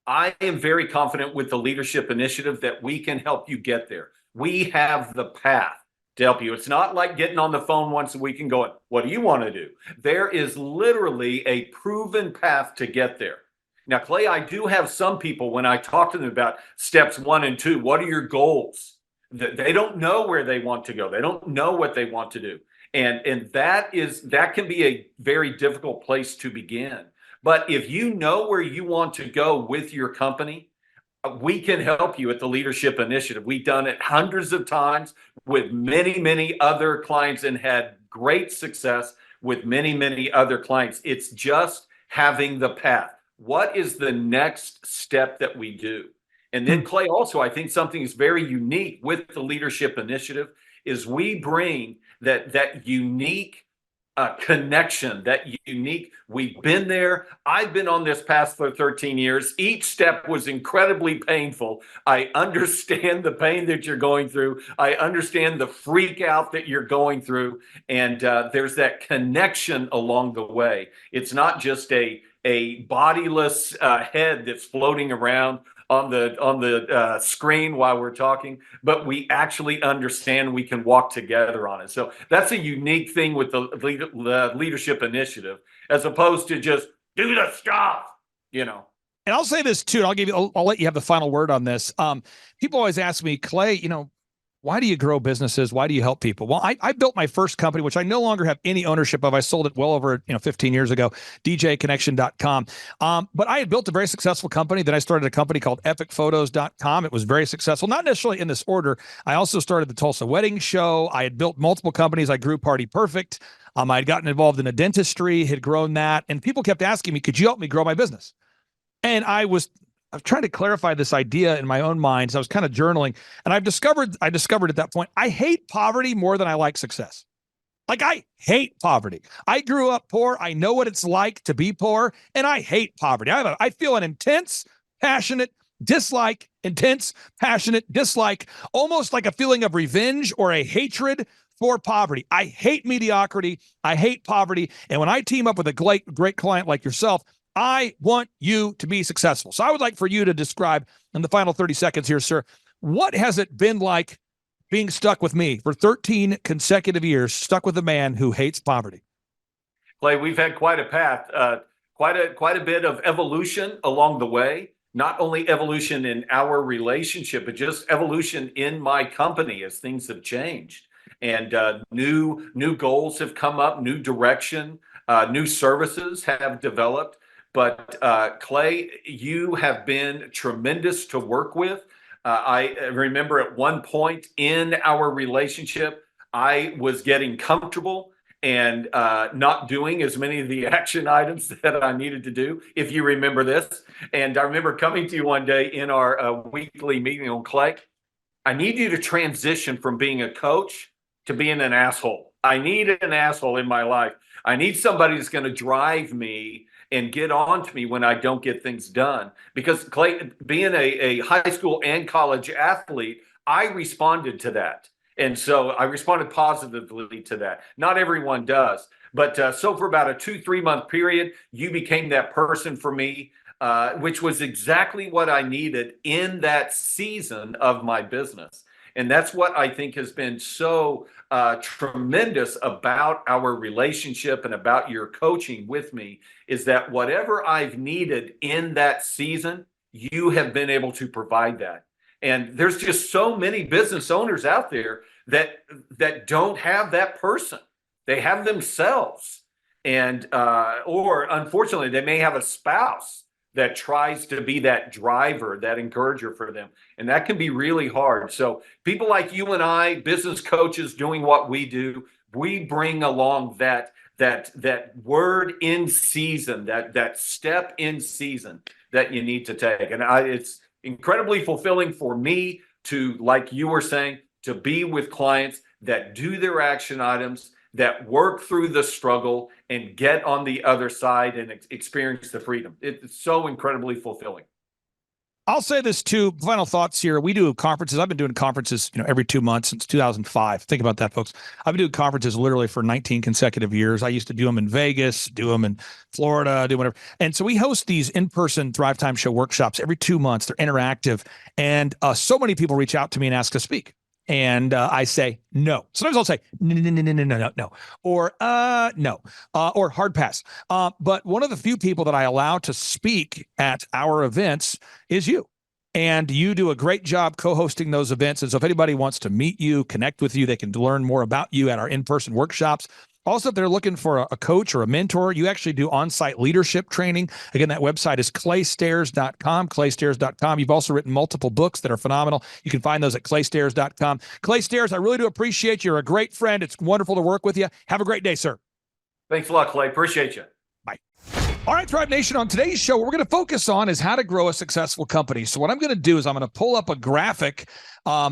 I am very confident with the leadership initiative that we can help you get there. We have the path to help you. It's not like getting on the phone once a week and going, what do you want to do? There is literally a proven path to get there. Now, Clay, I do have some people, when I talk to them about steps 1 and 2, what are your goals? They don't know where they want to go. They don't know what they want to do. And that can be a very difficult place to begin. But if you know where you want to go with your company, we can help you at the Leadership Initiative. We've done it hundreds of times with many, many other clients and had great success with many, many other clients. It's just having the path. What is the next step that we do? And then, Clay, also, I think something is very unique with the Leadership Initiative is we bring that unique connection, that unique, we've been there. I've been on this path for 13 years. Each step was incredibly painful. I understand the pain that you're going through. I understand the freak out that you're going through. And there's that connection along the way. It's not just a bodiless head that's floating around. the screen while we're talking, but we actually understand we can walk together on it. So that's a unique thing with the leadership initiative, as opposed to just do the stuff, you know. And I'll say this too, and I'll let you have the final word on this. People always ask me, Clay, you know, why do you grow businesses? Why do you help people? Well, I built my first company, which I no longer have any ownership of. I sold it well over 15 years ago, djconnection.com. But I had built a very successful company. Then I started a company called epicphotos.com. It was very successful, not necessarily in this order. I also started the Tulsa Wedding Show. I had built multiple companies. I grew Party Perfect. I had gotten involved in a dentistry, had grown that. And people kept asking me, could you help me grow my business? And I was trying to clarify this idea in my own mind. So I was kind of journaling, and I discovered at that point, I hate poverty more than I like success. Like, I hate poverty. I grew up poor. I know what it's like to be poor, and I hate poverty. I feel an intense, passionate dislike, almost like a feeling of revenge or a hatred for poverty. I hate mediocrity. I hate poverty. And when I team up with a great client like yourself, I want you to be successful. So I would like for you to describe in the final 30 seconds here, sir, what has it been like being stuck with me for 13 consecutive years, stuck with a man who hates poverty? Clay, we've had quite a path, quite a bit of evolution along the way. Not only evolution in our relationship, but just evolution in my company as things have changed, and new goals have come up, new direction, new services have developed. But Clay, you have been tremendous to work with. I remember at one point in our relationship, I was getting comfortable and not doing as many of the action items that I needed to do, if you remember this. And I remember coming to you one day in our weekly meeting on Clay, I need you to transition from being a coach to being an asshole. I need an asshole in my life. I need somebody that's going to drive me and get on to me when I don't get things done. Because Clay, being a high school and college athlete, I responded to that. And so I responded positively to that. Not everyone does. But so for about a 2-3 month period, you became that person for me, which was exactly what I needed in that season of my business. And that's what I think has been so tremendous about our relationship and about your coaching with me, is that whatever I've needed in that season, you have been able to provide that. And there's just so many business owners out there that don't have that person. They have themselves. And or unfortunately, they may have a spouse that tries to be that driver, that encourager for them. And that can be really hard. So people like you and I, business coaches doing what we do, we bring along that word in season, that step in season that you need to take. And it's incredibly fulfilling for me to, like you were saying, to be with clients that do their action items, that work through the struggle and get on the other side and experience the freedom. It's so incredibly fulfilling. I'll say this too. Final thoughts here. We do conferences. I've been doing conferences, every 2 months since 2005. Think about that, folks. I've been doing conferences literally for 19 consecutive years. I used to do them in Vegas, do them in Florida, do whatever. And so we host these in-person Thrivetime Show workshops every 2 months. They're interactive. And so many people reach out to me and ask to speak. And I say, no. Sometimes I'll say, no, or no, or hard pass. But one of the few people that I allow to speak at our events is you. And you do a great job co-hosting those events. And so if anybody wants to meet you, connect with you, they can learn more about you at our in-person workshops. Also, if they're looking for a coach or a mentor, you actually do on-site leadership training. Again, that website is claystairs.com, claystairs.com. You've also written multiple books that are phenomenal. You can find those at claystairs.com. Clay Stairs, I really do appreciate you. You're a great friend. It's wonderful to work with you. Have a great day, sir. Thanks a lot, Clay. Appreciate you. Bye. All right, Thrive Nation, on today's show, what we're going to focus on is how to grow a successful company. So what I'm going to do is I'm going to pull up a graphic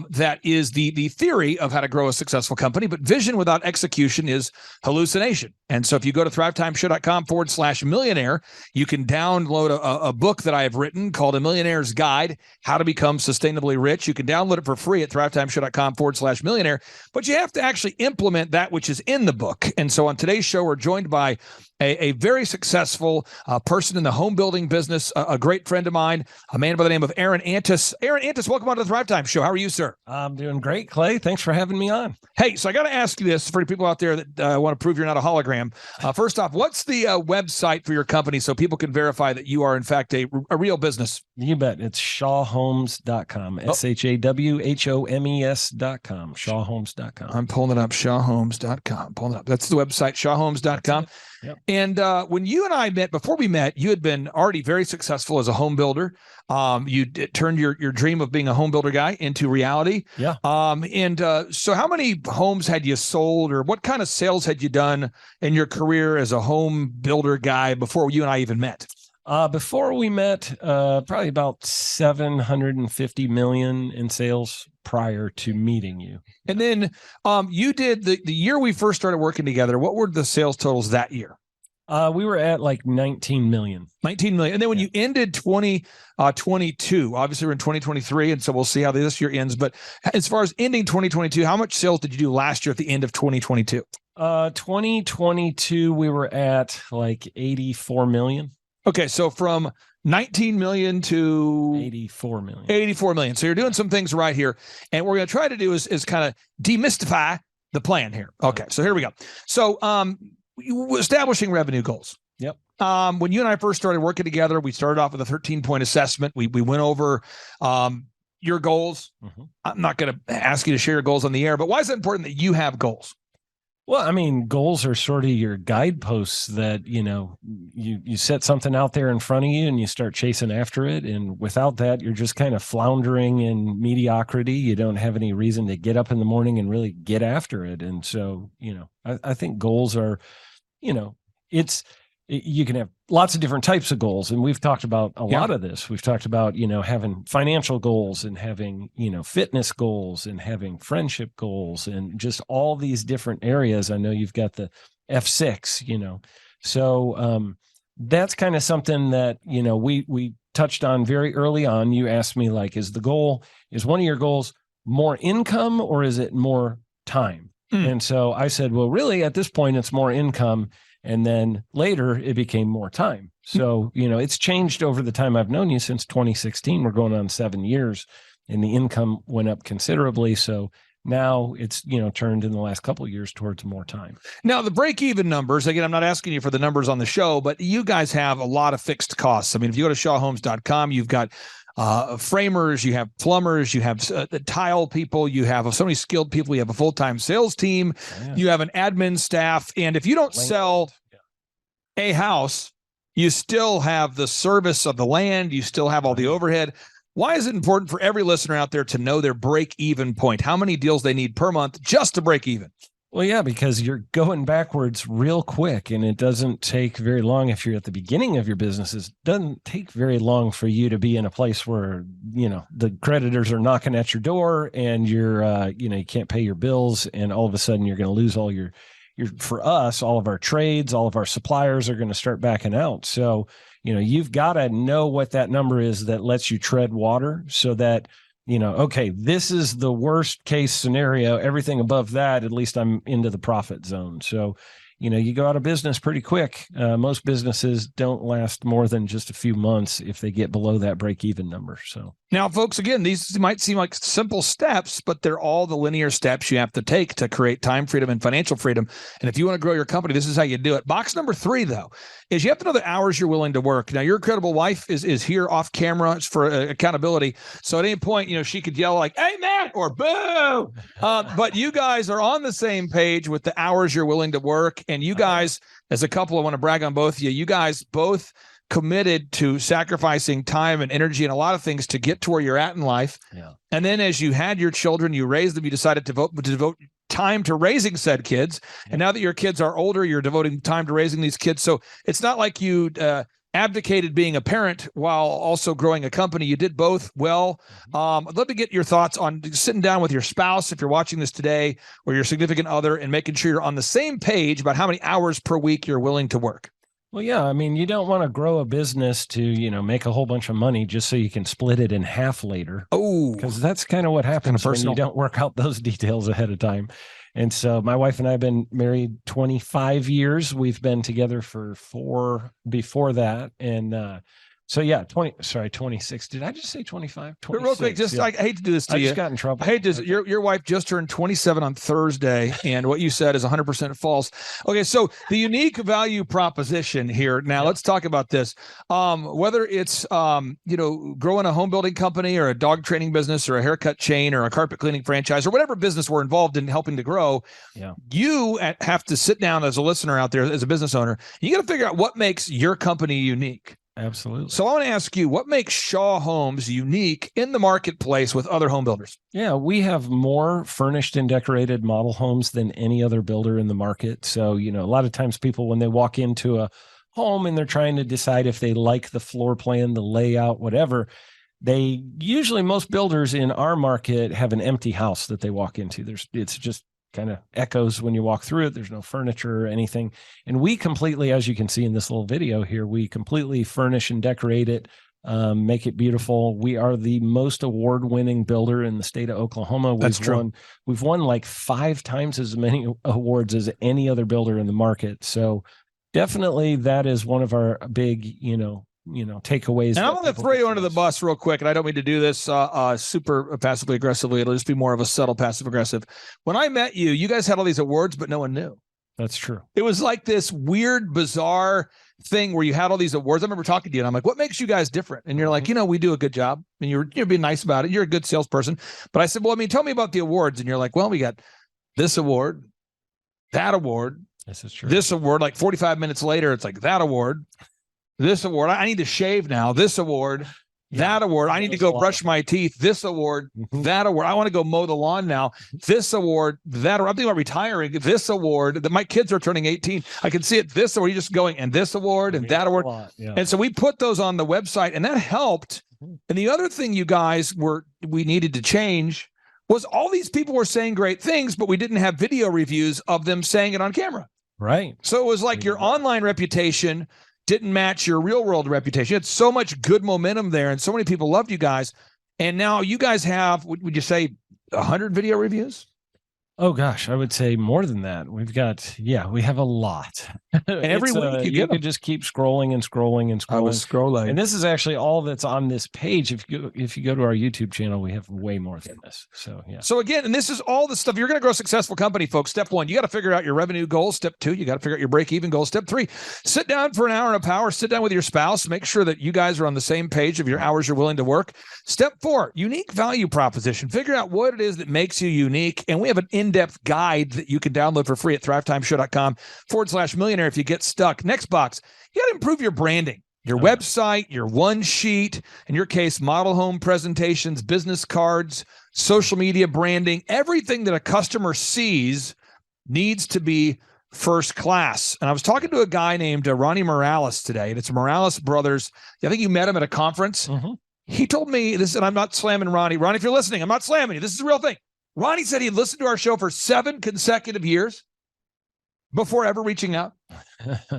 that is the theory of how to grow a successful company. But vision without execution is hallucination. And so if you go to thrivetimeshow.com/millionaire, you can download a book that I have written called A Millionaire's Guide, How to Become Sustainably Rich. You can download it for free at thrivetimeshow.com/millionaire, but you have to actually implement that which is in the book. And so on today's show, we're joined by a very successful person in the home building business, a great friend of mine, a man by the name of Aaron Antis. Aaron Antis, welcome on to the Thrivetime Show. How are you, sir? I'm doing great, Clay. Thanks for having me on. Hey, so I got to ask you this for the people out there that want to prove you're not a hologram. First off, what's the website for your company so people can verify that you are, in fact, a real business? You bet. It's shawhomes.com. SHAWHOMES.com. Shawhomes.com. I'm pulling it up, shawhomes.com. Pulling it up. That's the website, shawhomes.com. Yep. And when you and I met, before we met, you had been already very successful as a home builder. You turned your dream of being a home builder guy into reality. Yeah. So how many homes had you sold, or what kind of sales had you done in your career as a home builder guy before you and I even met? Before we met, probably about 750 million in sales prior to meeting you. And then you did the year we first started working together. What were the sales totals that year? We were at like 19 million. 19 million. And then when you ended 2022, obviously we're in 2023, and so we'll see how this year ends. But as far as ending 2022, how much sales did you do last year at the end of 2022? 2022, we were at like 84 million. Okay, so from 19 million to 84 million. 84 million. So you're doing some things right here. And what we're going to try to do is kind of demystify the plan here. Okay, so here we go. So establishing revenue goals. Yep. When you and I first started working together, we started off with a 13-point assessment. We went over your goals. Mm-hmm. I'm not going to ask you to share your goals on the air, but why is it important that you have goals? Well, I mean, goals are sort of your guideposts that, you set something out there in front of you and you start chasing after it. And without that, you're just kind of floundering in mediocrity. You don't have any reason to get up in the morning and really get after it. And so, I think goals are, you can have lots of different types of goals. And we've talked about a lot of this. We've talked about, having financial goals and having, fitness goals and having friendship goals and just all these different areas. I know you've got the F6, so that's kind of something that, we touched on very early on. You asked me, like, is one of your goals more income or is it more time? And so I said, well, really at this point, it's more income. And then later it became more time. So, it's changed over the time I've known you since 2016. We're going on 7 years and the income went up considerably. So now it's, turned in the last couple of years towards more time. Now, the break-even numbers, again, I'm not asking you for the numbers on the show, but you guys have a lot of fixed costs. I mean, if you go to shawhomes.com, you've got framers, you have plumbers, you have the tile people, you have so many skilled people, you have a full-time sales team, you have an admin staff. And if you don't sell a house, you still have the service of the land, you still have all the overhead. Why is it important for every listener out there to know their break-even point? How many deals they need per month just to break even? Well, yeah, because you're going backwards real quick, and it doesn't take very long if you're at the beginning of your business. It doesn't take very long for you to be in a place where, the creditors are knocking at your door and you're, you can't pay your bills, and all of a sudden you're going to lose all for us, all of our trades, all of our suppliers are going to start backing out. So, you've got to know what that number is that lets you tread water so that, okay, this is the worst case scenario. Everything above that, at least I'm into the profit zone. So, you go out of business pretty quick. Most businesses don't last more than just a few months if they get below that break-even number. So now, folks, again, these might seem like simple steps, but they're all the linear steps you have to take to create time freedom and financial freedom. And if you want to grow your company, this is how you do it. Box number 3, though, is you have to know the hours you're willing to work. Now, your incredible wife is here off camera. It's for accountability. So at any point, she could yell like, "Hey, man," or "Boo." But you guys are on the same page with the hours you're willing to work. And you guys, as a couple, I want to brag on both of you. You guys both committed to sacrificing time and energy and a lot of things to get to where you're at in life. Yeah. And then as you had your children, you raised them, you decided to devote time to raising said kids. And now that your kids are older, you're devoting time to raising these kids. So it's not like you abdicated being a parent while also growing a company. You did both well. I'd love to get your thoughts on sitting down with your spouse, if you're watching this today, or your significant other, and making sure you're on the same page about how many hours per week you're willing to work. Well, yeah, I mean, you don't want to grow a business to, make a whole bunch of money just so you can split it in half later. Oh, because that's kind of what happens when you don't work out those details ahead of time. And so my wife and I have been married 25 years. We've been together for 4 before that. And so yeah, 26. Did I just say 25? But real quick, I hate to do this to I you. just got in trouble. I hate this. Your wife just turned 27 on Thursday, and what you said is 100% false. Okay, so the unique value proposition here. Now let's talk about this. Whether it's growing a home building company, or a dog training business, or a haircut chain, or a carpet cleaning franchise, or whatever business we're involved in helping to grow, you have to sit down as a listener out there, as a business owner. You got to figure out what makes your company unique. Absolutely. So I want to ask you, what makes Shaw Homes unique in the marketplace with other home builders? Yeah, we have more furnished and decorated model homes than any other builder in the market. So, a lot of times people, when they walk into a home and they're trying to decide if they like the floor plan, the layout, whatever, most builders in our market have an empty house that they walk into. It's just kind of echoes when you walk through it. There's no furniture or anything. And we completely, as you can see in this little video here, we completely furnish and decorate it, make it beautiful. We are the most award-winning builder in the state of Oklahoma. That's true. We've won like 5 times as many awards as any other builder in the market. So definitely that is one of our big, takeaways. And I'm going to throw you under the bus real quick, and I don't mean to do this super passively aggressively. It'll just be more of a subtle passive aggressive. When I met you, you guys had all these awards, but no one knew. That's true. It was like this weird, bizarre thing where you had all these awards. I remember talking to you, and I'm like, what makes you guys different? And you're like, we do a good job. And you're being nice about it. You're a good salesperson. But I said, well, tell me about the awards. And you're like, well, we got this award, that award. This is true. This award, like 45 minutes later, it's like that award. This award, I need to shave now. This award, that award, I need to go brush my teeth. This award, that award, I want to go mow the lawn now. This award, that award, I'm thinking about retiring. This award, that my kids are turning 18. I can see it. This award, you're just going, and this award, and that award. And so we put those on the website, and that helped. And the other thing you guys we needed to change was all these people were saying great things, but we didn't have video reviews of them saying it on camera. Right. So it was like your online reputation didn't match your real world reputation. You had so much good momentum there, and so many people loved you guys. And now you guys have, would you say, 100 video reviews? Oh gosh, I would say more than that. We've got, we have a lot. And every week you could just keep scrolling and scrolling and scrolling. I was scrolling. And this is actually all that's on this page. If you go to our YouTube channel, we have way more than this. So yeah. So again, and this is all the stuff. You're going to grow a successful company, folks. Step 1, you got to figure out your revenue goals. Step 2, you got to figure out your break-even goals. Step 3, sit down for an hour in a power. Sit down with your spouse. Make sure that you guys are on the same page of your hours you're willing to work. Step 4, unique value proposition. Figure out what it is that makes you unique. And we have an in-depth guide that you can download for free at thrivetimeshow.com/millionaire if you get stuck. Next box, you got to improve your branding, your website, your one sheet, in your case, model home presentations, business cards, social media branding. Everything that a customer sees needs to be first class. And I was talking to a guy named Ronnie Morales today, and it's Morales Brothers. I think you met him at a conference. He told me this, and I'm not slamming Ronnie. Ronnie, if you're listening, I'm not slamming you. This is a real thing. Ronnie said he listened to our show for 7 consecutive years before ever reaching out.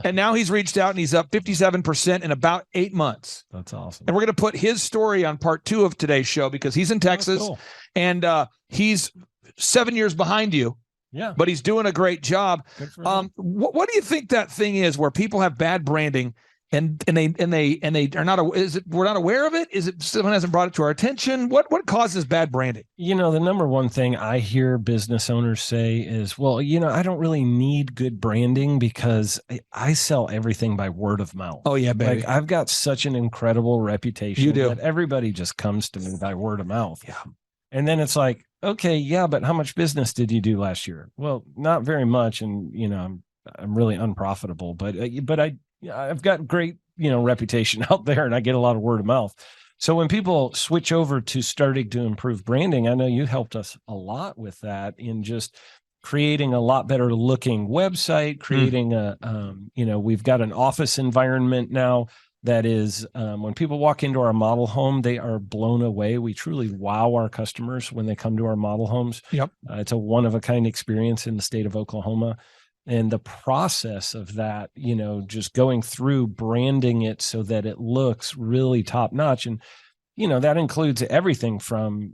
And now he's reached out, and he's up 57% in about 8 months. That's awesome. And we're going to put his story on part 2 of today's show because he's in Texas, cool. And he's 7 years behind you. Yeah. But he's doing a great job. Good for him. What do you think that thing is where people have bad branding and they are not, we're not aware of it? Is it someone hasn't brought it to our attention? What causes bad branding? The number one thing I hear business owners say is, well, I don't really need good branding because I sell everything by word of mouth. Oh yeah, baby. Like I've got such an incredible reputation. You do. That everybody just comes to me by word of mouth. Yeah. And then it's like, okay, yeah, but how much business did you do last year? Well, not very much. And, I'm really unprofitable, but I've got great, reputation out there, and I get a lot of word of mouth. So when people switch over to starting to improve branding, I know you helped us a lot with that in just creating a lot better looking website, creating we've got an office environment now that is, when people walk into our model home, they are blown away. We truly wow our customers when they come to our model homes. Yep. It's a one-of-a-kind experience in the state of Oklahoma. And the process of that, just going through branding it so that it looks really top-notch. And, that includes everything from,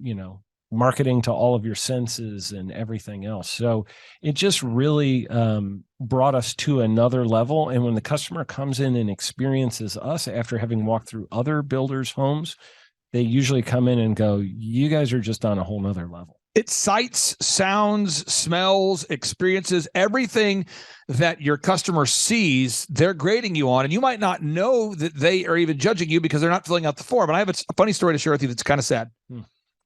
marketing to all of your senses and everything else. So it just really brought us to another level. And when the customer comes in and experiences us after having walked through other builders' homes, they usually come in and go, you guys are just on a whole nother level. It's sights, sounds, smells, experiences, everything that your customer sees, they're grading you on. And you might not know that they are even judging you because they're not filling out the form. And I have a funny story to share with you that's kind of sad.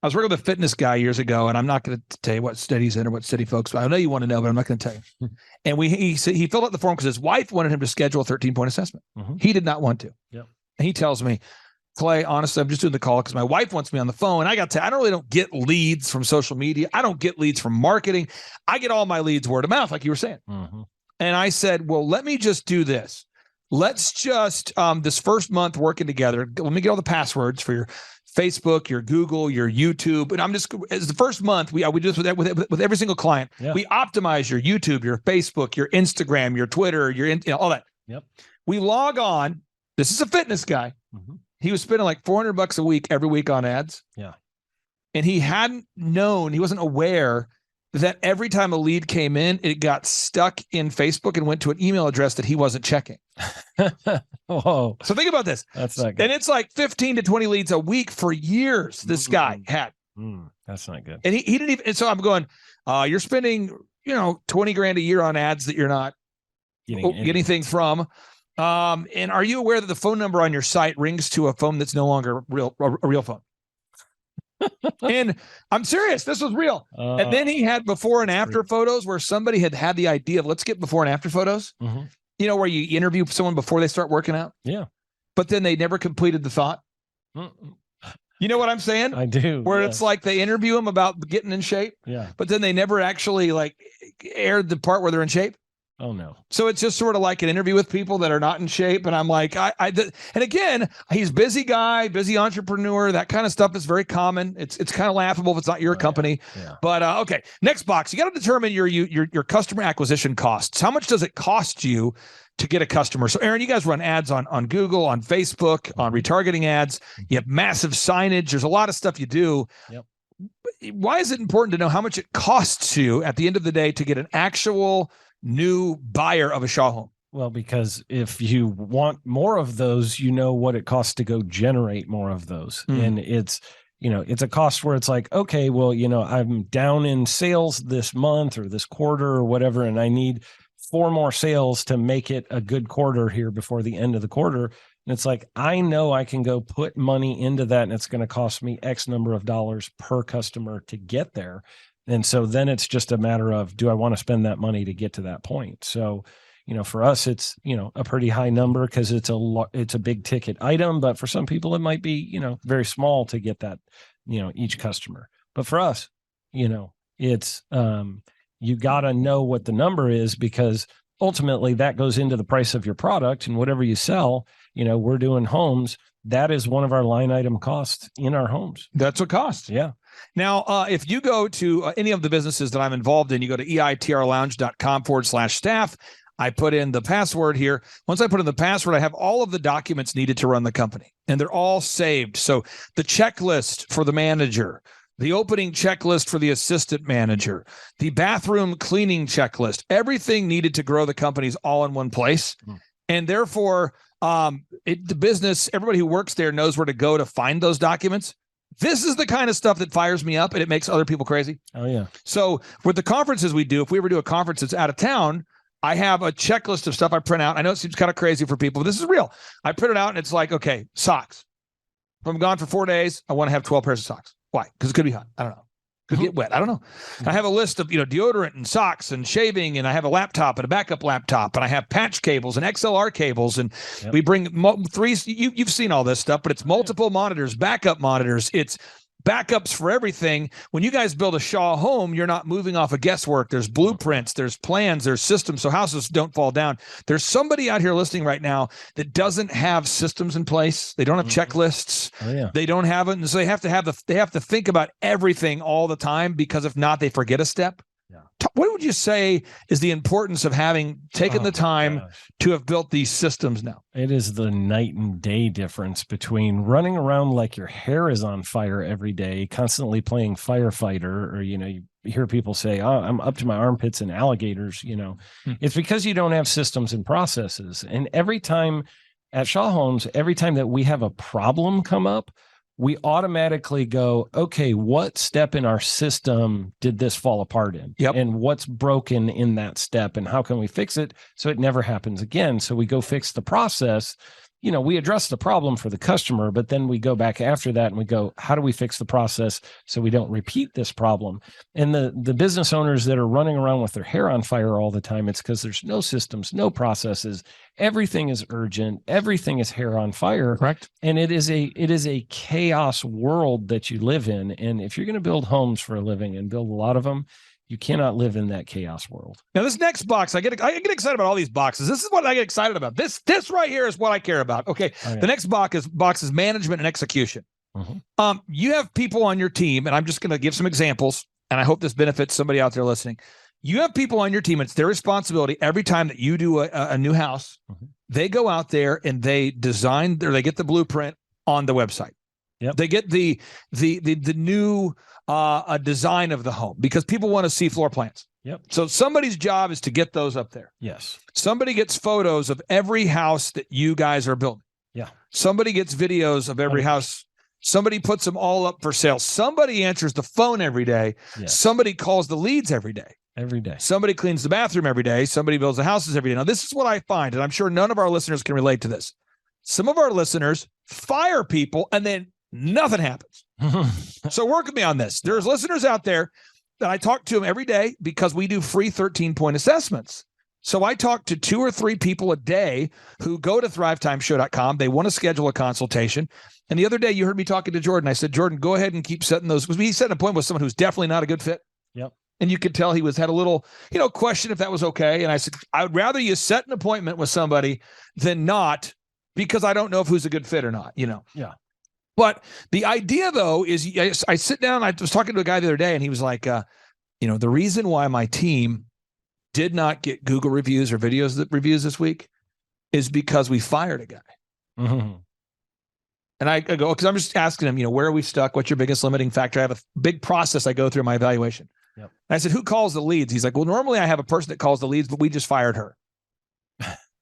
I was working with a fitness guy years ago, and I'm not going to tell you what state he's in or what city, folks. But I know you want to know, but I'm not going to tell you. And he filled out the form because his wife wanted him to schedule a 13-point assessment. He did not want to. Yep. And he tells me, Clay, honestly, I'm just doing the call because my wife wants me on the phone. And I got to, I don't get leads from social media. I don't get leads from marketing. I get all my leads word of mouth, like you were saying. And I said, well, let me just do this. Let's just, this first month working together, let me get all the passwords for your Facebook, your Google, your YouTube. And I'm just, as the first month, we do this with every single client. Yeah. We optimize your YouTube, your Facebook, your Instagram, your Twitter, all that. Yep. We log on. This is a fitness guy. He was spending like $400 a week every week on ads. Yeah. And he hadn't known, he wasn't aware that every time a lead came in, it got stuck in Facebook and went to an email address that he wasn't checking. Whoa. So think about this. That's not good. And it's like 15 to 20 leads a week for years this guy had. That's not good. And he didn't even, and so I'm going, you're spending, $20,000 a year on ads that you're not getting things from. And are you aware that the phone number on your site rings to a phone that's no longer a real phone? And I'm serious. This was real. And then he had before and after photos where somebody had the idea of let's get before and after photos, where you interview someone before they start working out. Yeah. But then they never completed the thought. You know what I'm saying? I do. Where it's like they interview them about getting in shape. Yeah. But then they never actually aired the part where they're in shape. Oh no. So it's just sort of like an interview with people that are not in shape. And I'm like, and again, he's busy guy, busy entrepreneur. That kind of stuff is very common. It's kind of laughable if it's not your company. Yeah. But okay, next box. You got to determine your customer acquisition costs. How much does it cost you to get a customer? So Aaron, you guys run ads on Google, on Facebook, on retargeting ads. You have massive signage. There's a lot of stuff you do. Yep. Why is it important to know how much it costs you at the end of the day to get an actual new buyer of a Shaw home? Well, because if you want more of those, you know what it costs to go generate more of those. And it's a cost where it's like, okay, well, I'm down in sales this month or this quarter or whatever, and I need 4 more sales to make it a good quarter here before the end of the quarter. And it's like, I know I can go put money into that and it's going to cost me X number of dollars per customer to get there. And so then it's just a matter of, do I want to spend that money to get to that point? So, for us, it's, a pretty high number because it's a big ticket item, but for some people it might be, very small to get that, each customer. But for us, it's, you got to know what the number is because ultimately that goes into the price of your product and whatever you sell, we're doing homes. That is one of our line item costs in our homes. That's what costs. Yeah. Now, if you go to any of the businesses that I'm involved in, you go to eitrlounge.com/staff. I put in the password here. Once I put in the password, I have all of the documents needed to run the company, and they're all saved. So the checklist for the manager, the opening checklist for the assistant manager, the bathroom cleaning checklist, everything needed to grow the company is all in one place. And therefore, the business, everybody who works there knows where to go to find those documents. This is the kind of stuff that fires me up and it makes other people crazy. Oh, yeah. So with the conferences we do, if we ever do a conference that's out of town, I have a checklist of stuff I print out. I know it seems kind of crazy for people, but this is real. I print it out and it's like, okay, socks. If I'm gone for 4 days, I want to have 12 pairs of socks. Why? Because it could be hot. I don't know. Could get wet. I don't know. I have a list of, deodorant and socks and shaving, and I have a laptop and a backup laptop, and I have patch cables and XLR cables, and we bring 3. You've seen all this stuff, but it's multiple monitors, backup monitors. It's backups for everything. When you guys build a Shaw home, you're not moving off of guesswork. There's blueprints, there's plans, there's systems, so houses don't fall down. There's somebody out here listening right now that doesn't have systems in place. They don't have checklists. Oh, yeah. They don't have it, and so they have to think about everything all the time, because if not, they forget a step. Yeah. What would you say is the importance of having taken the time to have built these systems now? It is the night and day difference between running around like your hair is on fire every day, constantly playing firefighter, or, you hear people say, oh, I'm up to my armpits in alligators, It's because you don't have systems and processes. And every time at Shaw Homes, every time that we have a problem come up, we automatically go, okay, what step in our system did this fall apart in? Yep. And what's broken in that step, and how can we fix it so it never happens again? So we go fix the process. We address the problem for the customer, but then we go back after that and we go, how do we fix the process so we don't repeat this problem? And the business owners that are running around with their hair on fire all the time, it's because there's no systems, no processes. Everything is urgent. Everything is hair on fire. Correct. And it is a chaos world that you live in. And if you're going to build homes for a living and build a lot of them, you cannot live in that chaos world. Now, this next box, I get excited about all these boxes. This is what I get excited about. This right here is what I care about. Okay. Oh, yeah. The next box is management and execution. Mm-hmm. You have people on your team, and I'm just going to give some examples, and I hope this benefits somebody out there listening. You have people on your team. It's their responsibility every time that you do a new house. Mm-hmm. They go out there and they design, or they get the blueprint on the website. Yep. They get the new a design of the home, because people want to see floor plans. Yep. So somebody's job is to get those up there. Yes. Somebody gets photos of every house that you guys are building. Yeah. Somebody gets videos of every house. Somebody puts them all up for sale. Somebody answers the phone every day. Yes. Somebody calls the leads every day. Every day. Somebody cleans the bathroom every day. Somebody builds the houses every day. Now, this is what I find, and I'm sure none of our listeners can relate to this. Some of our listeners fire people and then nothing happens. So work with me on this. There's listeners out there that I talk to them every day, because we do free 13-point assessments. So I talk to 2 or 3 people a day who go to thrivetimeshow.com. They want to schedule a consultation. And the other day you heard me talking to Jordan. I said, Jordan, go ahead and keep setting those, because we set an appointment with someone who's definitely not a good fit. Yep. And you could tell he had a little, question if that was okay. And I said, I would rather you set an appointment with somebody than not, because I don't know if who's a good fit or not, Yeah. But the idea, though, is I sit down. I was talking to a guy the other day, and he was like, the reason why my team did not get Google reviews or reviews this week is because we fired a guy. Mm-hmm. And I go, because I'm just asking him, where are we stuck? What's your biggest limiting factor? I have a big process I go through in my evaluation. Yep. And I said, who calls the leads? He's like, well, normally I have a person that calls the leads, but we just fired her.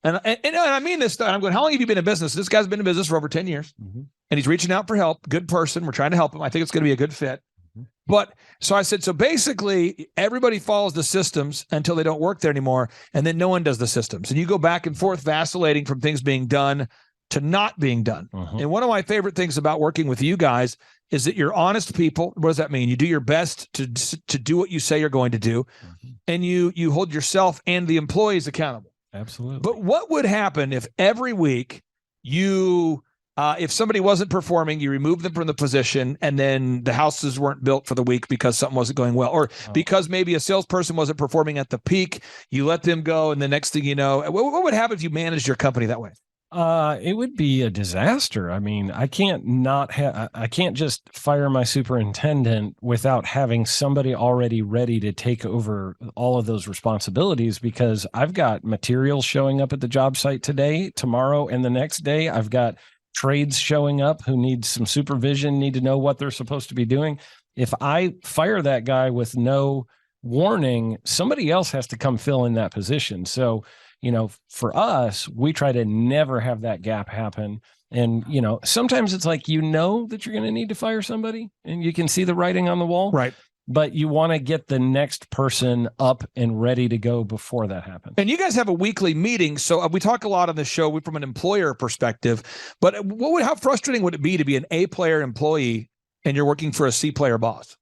And I mean this, I'm going, how long have you been in business? This guy's been in business for over 10 years, Mm-hmm. and he's reaching out for help. Good person. We're trying to help him. I think it's going to be a good fit. Mm-hmm. But so I said, so basically everybody follows the systems until they don't work there anymore. And then no one does the systems. And you go back and forth vacillating from things being done to not being done. Mm-hmm. And one of my favorite things about working with you guys is that you're honest people. What does that mean? You do your best to do what you say you're going to do. Mm-hmm. And you hold yourself and the employees accountable. Absolutely. But what would happen if every week if somebody wasn't performing, you removed them from the position, and then the houses weren't built for the week because something wasn't going well, or because maybe a salesperson wasn't performing at the peak, you let them go, and the next thing you know, what would happen if you managed your company that way? It would be a disaster. I mean, I can't just fire my superintendent without having somebody already ready to take over all of those responsibilities, because I've got materials showing up at the job site today, tomorrow, and the next day. I've got trades showing up who need some supervision, need to know what they're supposed to be doing. If I fire that guy with no warning, somebody else has to come fill in that position. So, for us, we try to never have that gap happen. And, sometimes it's like, that you're going to need to fire somebody and you can see the writing on the wall. Right. But you want to get the next person up and ready to go before that happens. And you guys have a weekly meeting. So we talk a lot on the show from an employer perspective, but how frustrating would it be to be an A player employee and you're working for a C player boss?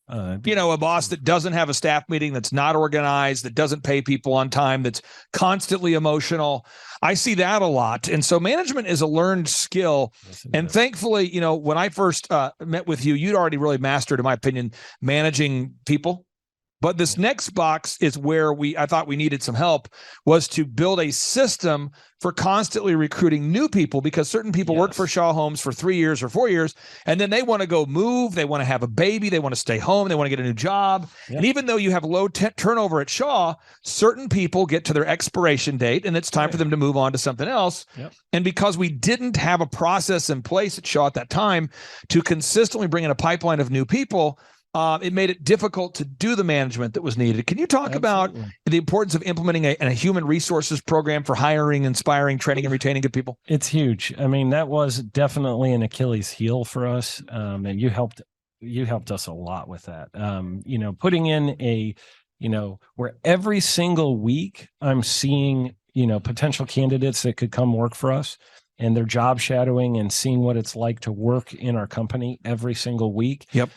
A boss that doesn't have a staff meeting, that's not organized, that doesn't pay people on time, that's constantly emotional. I see that a lot. And so management is a learned skill. Yes, and thankfully, when I first met with you, you'd already really mastered, in my opinion, managing people. But this next box is where I thought we needed some help, was to build a system for constantly recruiting new people, because certain people work for Shaw Homes for 3 years or 4 years, and then they want to go move, they want to have a baby, they want to stay home, they want to get a new job. Yeah. And even though you have low turnover at Shaw, certain people get to their expiration date and it's time for them to move on to something else. Yep. And because we didn't have a process in place at Shaw at that time to consistently bring in a pipeline of new people, it made it difficult to do the management that was needed. Can you talk about the importance of implementing a human resources program for hiring, inspiring, training, and retaining good people? It's huge. I mean, that was definitely an Achilles heel for us, and you helped us a lot with that. Putting in where every single week I'm seeing potential candidates that could come work for us, and they're job shadowing and seeing what it's like to work in our company every single week. Yep.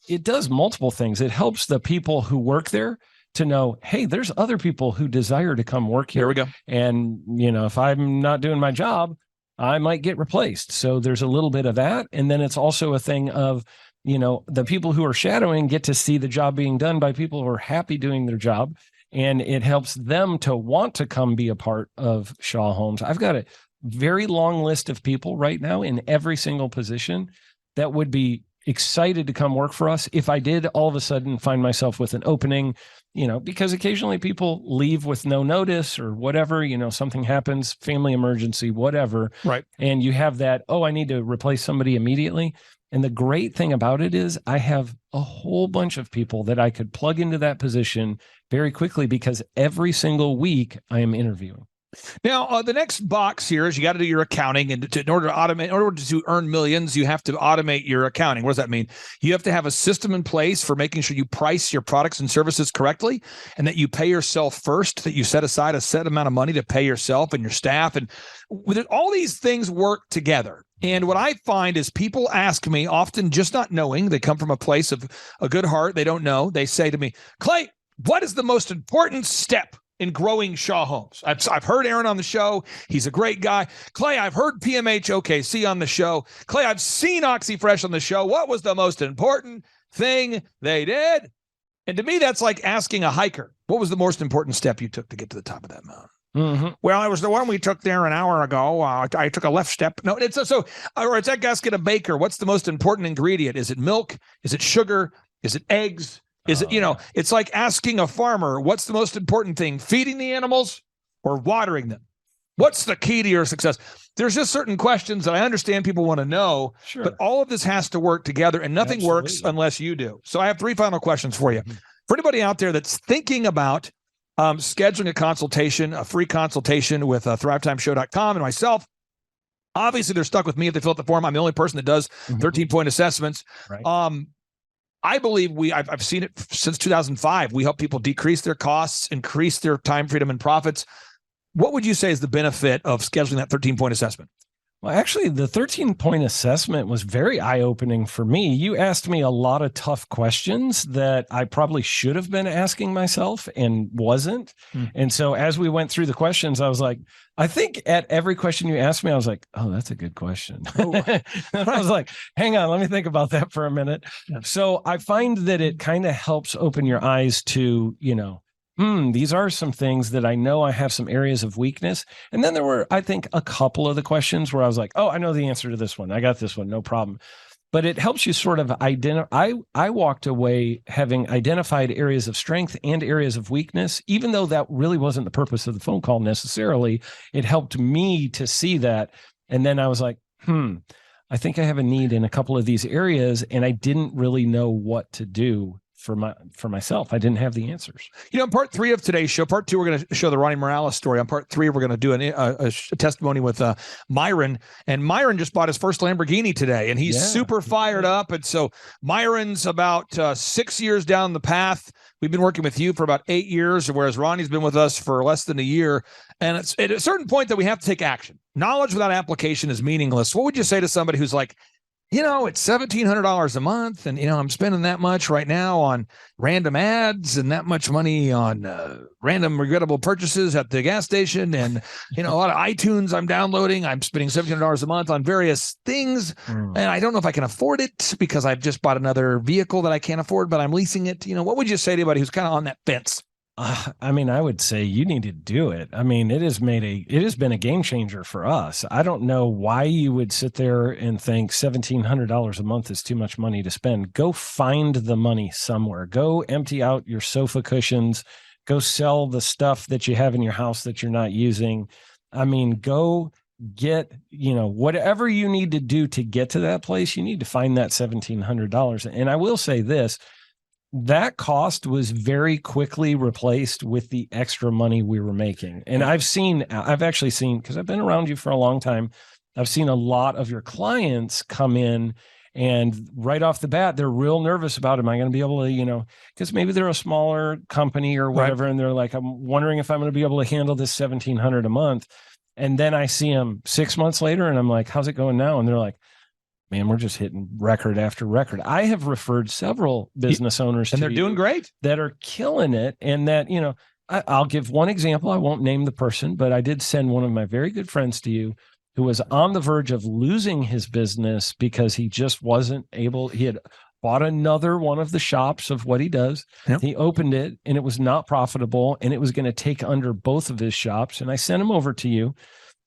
It does multiple things. It helps the people who work there to know, hey, there's other people who desire to come work here. Here we go. And, if I'm not doing my job, I might get replaced. So there's a little bit of that. And then it's also a thing of, the people who are shadowing get to see the job being done by people who are happy doing their job. And it helps them to want to come be a part of Shaw Homes. I've got a very long list of people right now in every single position that would be excited to come work for us if I did all of a sudden find myself with an opening, because occasionally people leave with no notice or whatever, something happens, family emergency, whatever. Right. And you have that, I need to replace somebody immediately. And the great thing about it is I have a whole bunch of people that I could plug into that position very quickly, because every single week I am interviewing. Now, the next box here is you got to do your accounting, and in order to earn millions, you have to automate your accounting. What does that mean? You have to have a system in place for making sure you price your products and services correctly, and that you pay yourself first, that you set aside a set amount of money to pay yourself and your staff. And all these things work together. And what I find is people ask me, often just not knowing, they come from a place of a good heart, they don't know. They say to me, Clay, what is the most important step in growing Shaw Homes? I've heard Aaron on the show. He's a great guy. Clay, I've heard PMH OKC on the show. Clay, I've seen OxyFresh on the show. What was the most important thing they did? And to me, that's like asking a hiker, what was the most important step you took to get to the top of that mountain? Mm-hmm. Well, it was the one we took there an hour ago. I took a left step. No, it's that gasket a baker. What's the most important ingredient? Is it milk? Is it sugar? Is it eggs? Is it, it's like asking a farmer, what's the most important thing, feeding the animals or watering them? What's the key to your success? There's just certain questions that I understand people want to know, but all of this has to work together, and nothing works unless you do. So I have 3 final questions for you. For anybody out there that's thinking about scheduling a consultation, a free consultation with thrivetimeshow.com and myself, obviously they're stuck with me if they fill out the form. I'm the only person that does 13-point assessments. Right. I believe I've seen it since 2005. We help people decrease their costs, increase their time, freedom, and profits. What would you say is the benefit of scheduling that 13-point assessment? Well, actually, the 13-point assessment was very eye-opening for me. You asked me a lot of tough questions that I probably should have been asking myself and wasn't. And so as we went through the questions, I was like, I think at every question you asked me, I was like, oh, that's a good question. I was like, hang on, let me think about that for a minute. Yeah. So I find that it kind of helps open your eyes to, these are some things that I know I have some areas of weakness. And then there were, I think, a couple of the questions where I was like, oh, I know the answer to this one. I got this one, no problem. But it helps you sort of identify. I walked away having identified areas of strength and areas of weakness, even though that really wasn't the purpose of the phone call necessarily. It helped me to see that. And then I was like, I think I have a need in a couple of these areas, and I didn't really know what to do for myself. I didn't have the answers. In part 3 of today's show, part 2, we're going to show the Ronnie Morales story. On part 3, we're going to do a testimony with Myron. And Myron just bought his first Lamborghini today, and he's super fired up. And so Myron's about 6 years down the path. We've been working with you for about 8 years, whereas Ronnie's been with us for less than a year. And it's at a certain point that we have to take action. Knowledge without application is meaningless. What would you say to somebody who's like, it's $1,700 a month. And, I'm spending that much right now on random ads and that much money on random regrettable purchases at the gas station. And, a lot of iTunes I'm downloading. I'm spending $1,700 a month on various things. And I don't know if I can afford it because I've just bought another vehicle that I can't afford, but I'm leasing it. What would you say to anybody who's kind of on that fence? I would say you need to do it. It has been a game changer for us. I don't know why you would sit there and think $1,700 a month is too much money to spend. Go find the money somewhere. Go empty out your sofa cushions. Go sell the stuff that you have in your house that you're not using. Go get, whatever you need to do to get to that place. You need to find that $1,700. And I will say this. That cost was very quickly replaced with the extra money we were making. And I've actually seen, because I've been around you for a long time, I've seen a lot of your clients come in and right off the bat, they're real nervous about, am I going to be able to, because maybe they're a smaller company or whatever. Right. And they're like, I'm wondering if I'm going to be able to handle this $1,700 a month. And then I see them 6 months later and I'm like, how's it going now? And they're like, man, we're just hitting record after record. I have referred several business owners and they're doing great, that are killing it. And that, I'll give one example. I won't name the person, but I did send one of my very good friends to you who was on the verge of losing his business because he just wasn't able. He had bought another one of the shops of what he does. Yep. He opened it and it was not profitable and it was going to take under both of his shops. And I sent him over to you.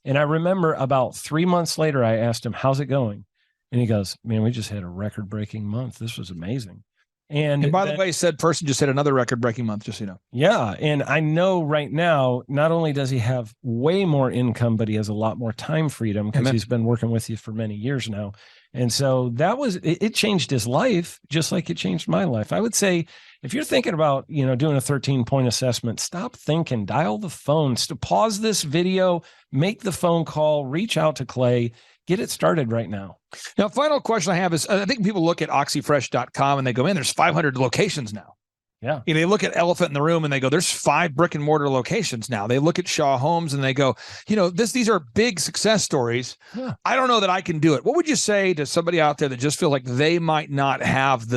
And I remember about 3 months later, I asked him, how's it going? And he goes, man, we just had a record-breaking month. This was amazing. And by the way, said person just had another record-breaking month, just so you know. Yeah. And I know right now, not only does he have way more income, but he has a lot more time freedom because he's been working with you for many years now. And so it changed his life just like it changed my life. I would say if you're thinking about, doing a 13-point assessment, stop thinking, dial the phone, pause this video, make the phone call, reach out to Clay. Get it started right now. Now, final question I have is, I think people look at oxyfresh.com and they go, man, there's 500 locations now. Yeah. They look at Elephant in the Room and they go, there's 5 brick and mortar locations now. They look at Shaw Homes and they go, these are big success stories. Yeah. I don't know that I can do it. What would you say to somebody out there that just feel like they might not have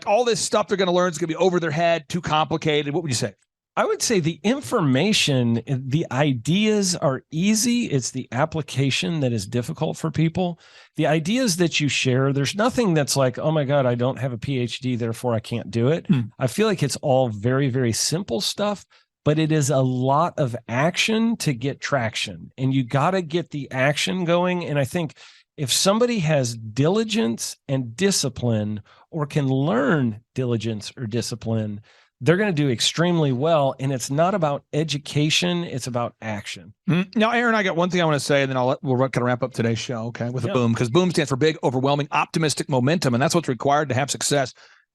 all this stuff they're going to learn is going to be over their head, too complicated? What would you say? I would say the information, the ideas are easy. It's the application that is difficult for people. The ideas that you share, there's nothing that's like, oh my God, I don't have a PhD, therefore I can't do it. I feel like it's all very, very simple stuff, but it is a lot of action to get traction. And you got to get the action going. And I think if somebody has diligence and discipline or can learn diligence or discipline, they're going to do extremely well. And it's not about education. It's about action. Now, Aaron, I got one thing I want to say, and then we'll kind of wrap up today's show, okay, with a boom, because boom stands for big, overwhelming, optimistic momentum. And that's what's required to have success.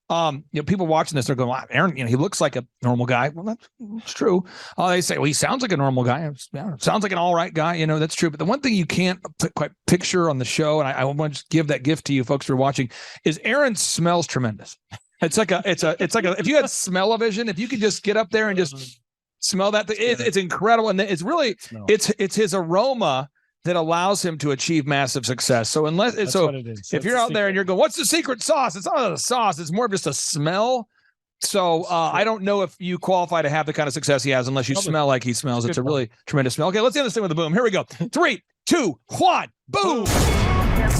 People watching this, they're going, wow, Aaron, he looks like a normal guy. Well, that's true. They say, well, he sounds like a normal guy. Sounds like an all right guy. That's true. But the one thing you can't quite picture on the show, and I want to give that gift to you folks who are watching, is Aaron smells tremendous. It's like if you had smell-o-vision, if you could just get up there and just smell that, it's incredible. And it's really, it's his aroma that allows him to achieve massive success. So if you're out there and you're going, what's the secret sauce? It's not a sauce. It's more of just a smell. So I don't know if you qualify to have the kind of success he has unless you smell like he smells. It's a really tremendous smell. Okay, let's end this thing with a boom. Here we go. 3, 2, 1, boom.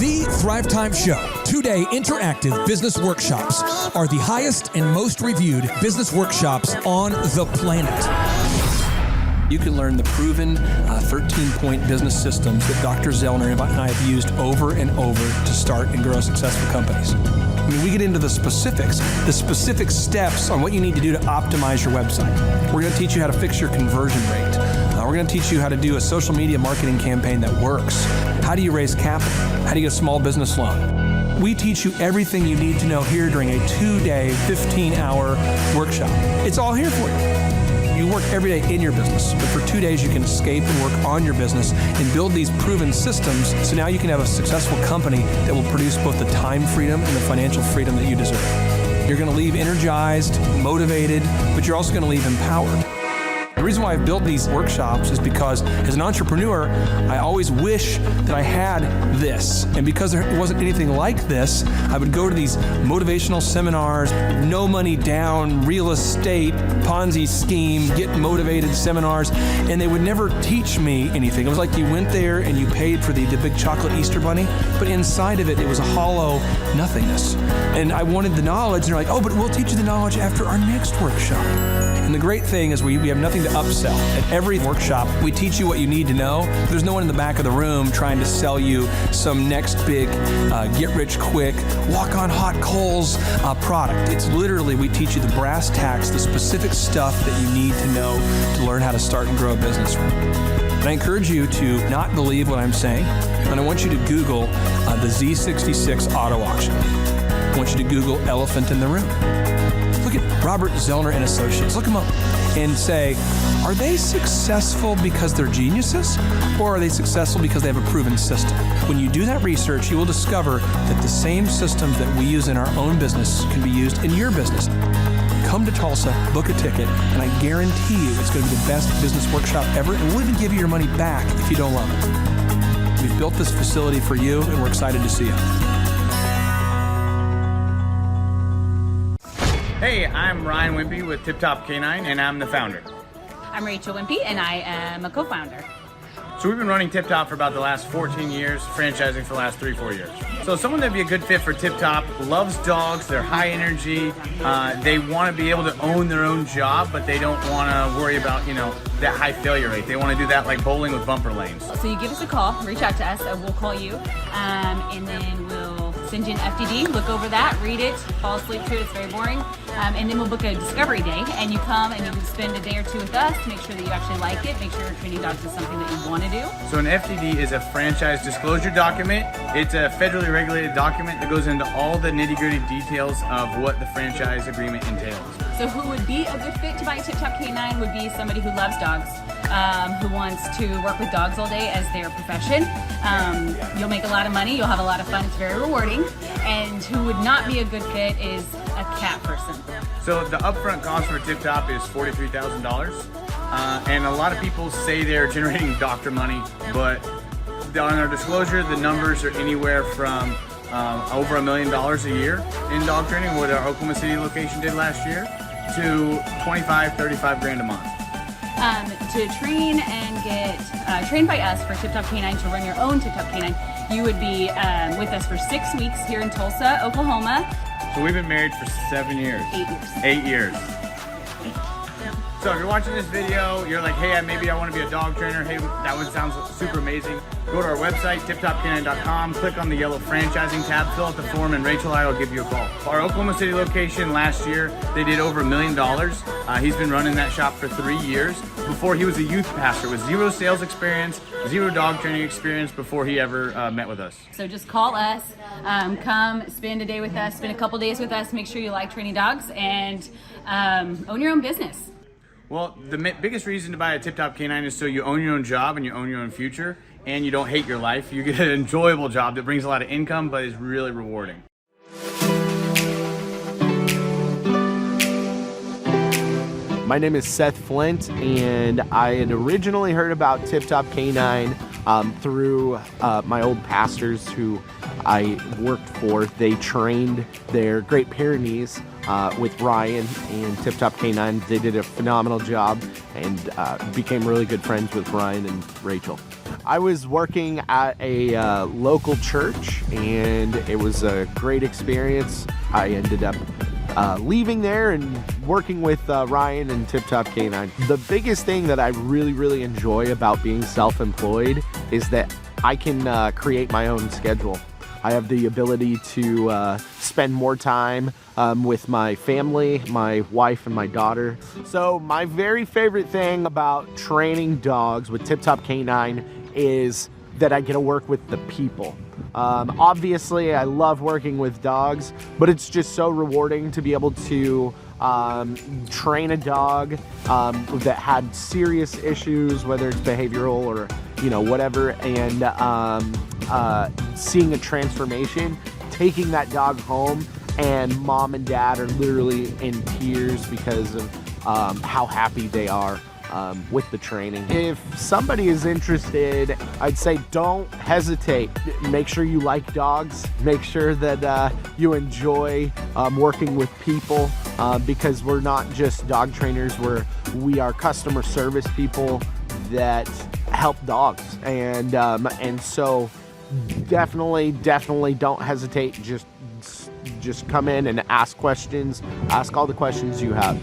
The Thrivetime Show 2-day interactive business workshops are the highest and most reviewed business workshops on the planet. You can learn the proven 13-point business systems that Dr. Zellner and I have used over and over to start and grow successful companies. We get into the specific steps on what you need to do to optimize your website. We're going to teach you how to fix your conversion rate. We're going to teach you how to do a social media marketing campaign that works. How do you raise capital? How do you get a small business loan? We teach you everything you need to know here during a 2-day, 15-hour workshop. It's all here for you. You work every day in your business, but for 2 days you can escape and work on your business and build these proven systems so now you can have a successful company that will produce both the time freedom and the financial freedom that you deserve. You're going to leave energized, motivated, but you're also going to leave empowered. The reason why I've built these workshops is because as an entrepreneur, I always wish that I had this. And because there wasn't anything like this, I would go to these motivational seminars, no money down, real estate, Ponzi scheme, get motivated seminars, and they would never teach me anything. It was like you went there and you paid for the big chocolate Easter bunny, but inside of it, it was a hollow nothingness. And I wanted the knowledge, and they're like, oh, but we'll teach you the knowledge after our next workshop. And the great thing is we have nothing to upsell. At every workshop, we teach you what you need to know. There's no one in the back of the room trying to sell you some next big get-rich-quick, walk-on-hot-coals product. It's literally, we teach you the brass tacks, the specific stuff that you need to know to learn how to start and grow a business. And I encourage you to not believe what I'm saying, and I want you to Google the Z66 auto auction. I want you to Google elephant in the room. Look at Robert Zellner and Associates. Look them up and say, are they successful because they're geniuses, or are they successful because they have a proven system? When you do that research, you will discover that the same systems that we use in our own business can be used in your business. Come to Tulsa, book a ticket, and I guarantee you it's going to be the best business workshop ever, and we'll even give you your money back if you don't love it. We've built this facility for you, and we're excited to see you. Hey, I'm Ryan Wimpy with Tip Top Canine, and I'm the founder. I'm Rachel Wimpy, and I am a co-founder. So we've been running Tip Top for about the last 14 years, franchising for the last 3-4 years. So someone that'd be a good fit for Tip Top loves dogs, they're high energy, they want to be able to own their own job, but they don't want to worry about, that high failure rate. They want to do that like bowling with bumper lanes. So you give us a call, reach out to us, we'll call you, and then we'll send you an FDD, look over that, read it, fall asleep to it, it's very boring, and then we'll book a discovery day, and you come and you can spend a day or two with us to make sure that you actually like it, make sure training dogs is something that you want to do. So an FDD is a franchise disclosure document. It's a federally regulated document that goes into all the nitty-gritty details of what the franchise agreement entails. So who would be a good fit to buy a Tip Top Canine would be somebody who loves dogs, who wants to work with dogs all day as their profession. You'll make a lot of money, you'll have a lot of fun, it's very rewarding. And who would not be a good fit is a cat person. So the upfront cost for Tip Top is $43,000. And a lot of people say they're generating doctor money, but on our disclosure, the numbers are anywhere from over $1 million a year in dog training, what our Oklahoma City location did last year, to 25, 35 grand a month. To train and get trained by us for Tip Top Canine, to run your own Tip Top Canine, you would be with us for 6 weeks here in Tulsa, Oklahoma. So we've been married for 7 years. 8 years. 8 years. So if you're watching this video, you're like, hey, maybe I want to be a dog trainer. Hey, that one sounds super amazing. Go to our website, tiptopcanine.com, click on the yellow franchising tab, fill out the form, and Rachel and I will give you a call. Our Oklahoma City location last year, they did over $1 million. He's been running that shop for 3 years. Before, he was a youth pastor with 0 sales experience, 0 dog training experience before he ever met with us. So just call us, come spend a day with us, spend a couple days with us, make sure you like training dogs, and own your own business. Well, the biggest reason to buy a Tip Top Canine is so you own your own job and you own your own future, and you don't hate your life. You get an enjoyable job that brings a lot of income, but is really rewarding. My name is Seth Flint, and I had originally heard about Tip Top Canine through my old pastors who I worked for. They trained their Great Pyrenees with Ryan and Tip Top Canine. They did a phenomenal job and became really good friends with Ryan and Rachel. I was working at a local church, and it was a great experience. I ended up leaving there and working with Ryan and Tip Top Canine. The biggest thing that I really enjoy about being self-employed is that I can create my own schedule. I have the ability to spend more time with my family, my wife and my daughter. So my very favorite thing about training dogs with Tip Top Canine is that I get to work with the people. Obviously, I love working with dogs, but it's just so rewarding to be able to train a dog that had serious issues, whether it's behavioral or whatever, and seeing a transformation, taking that dog home, and mom and dad are literally in tears because of how happy they are with the training. If somebody is interested, I'd say don't hesitate. Make sure you like dogs. Make sure that you enjoy working with people, because we're not just dog trainers. We are customer service people that help dogs, and so definitely don't hesitate. Just come in and ask questions. Ask all the questions you have.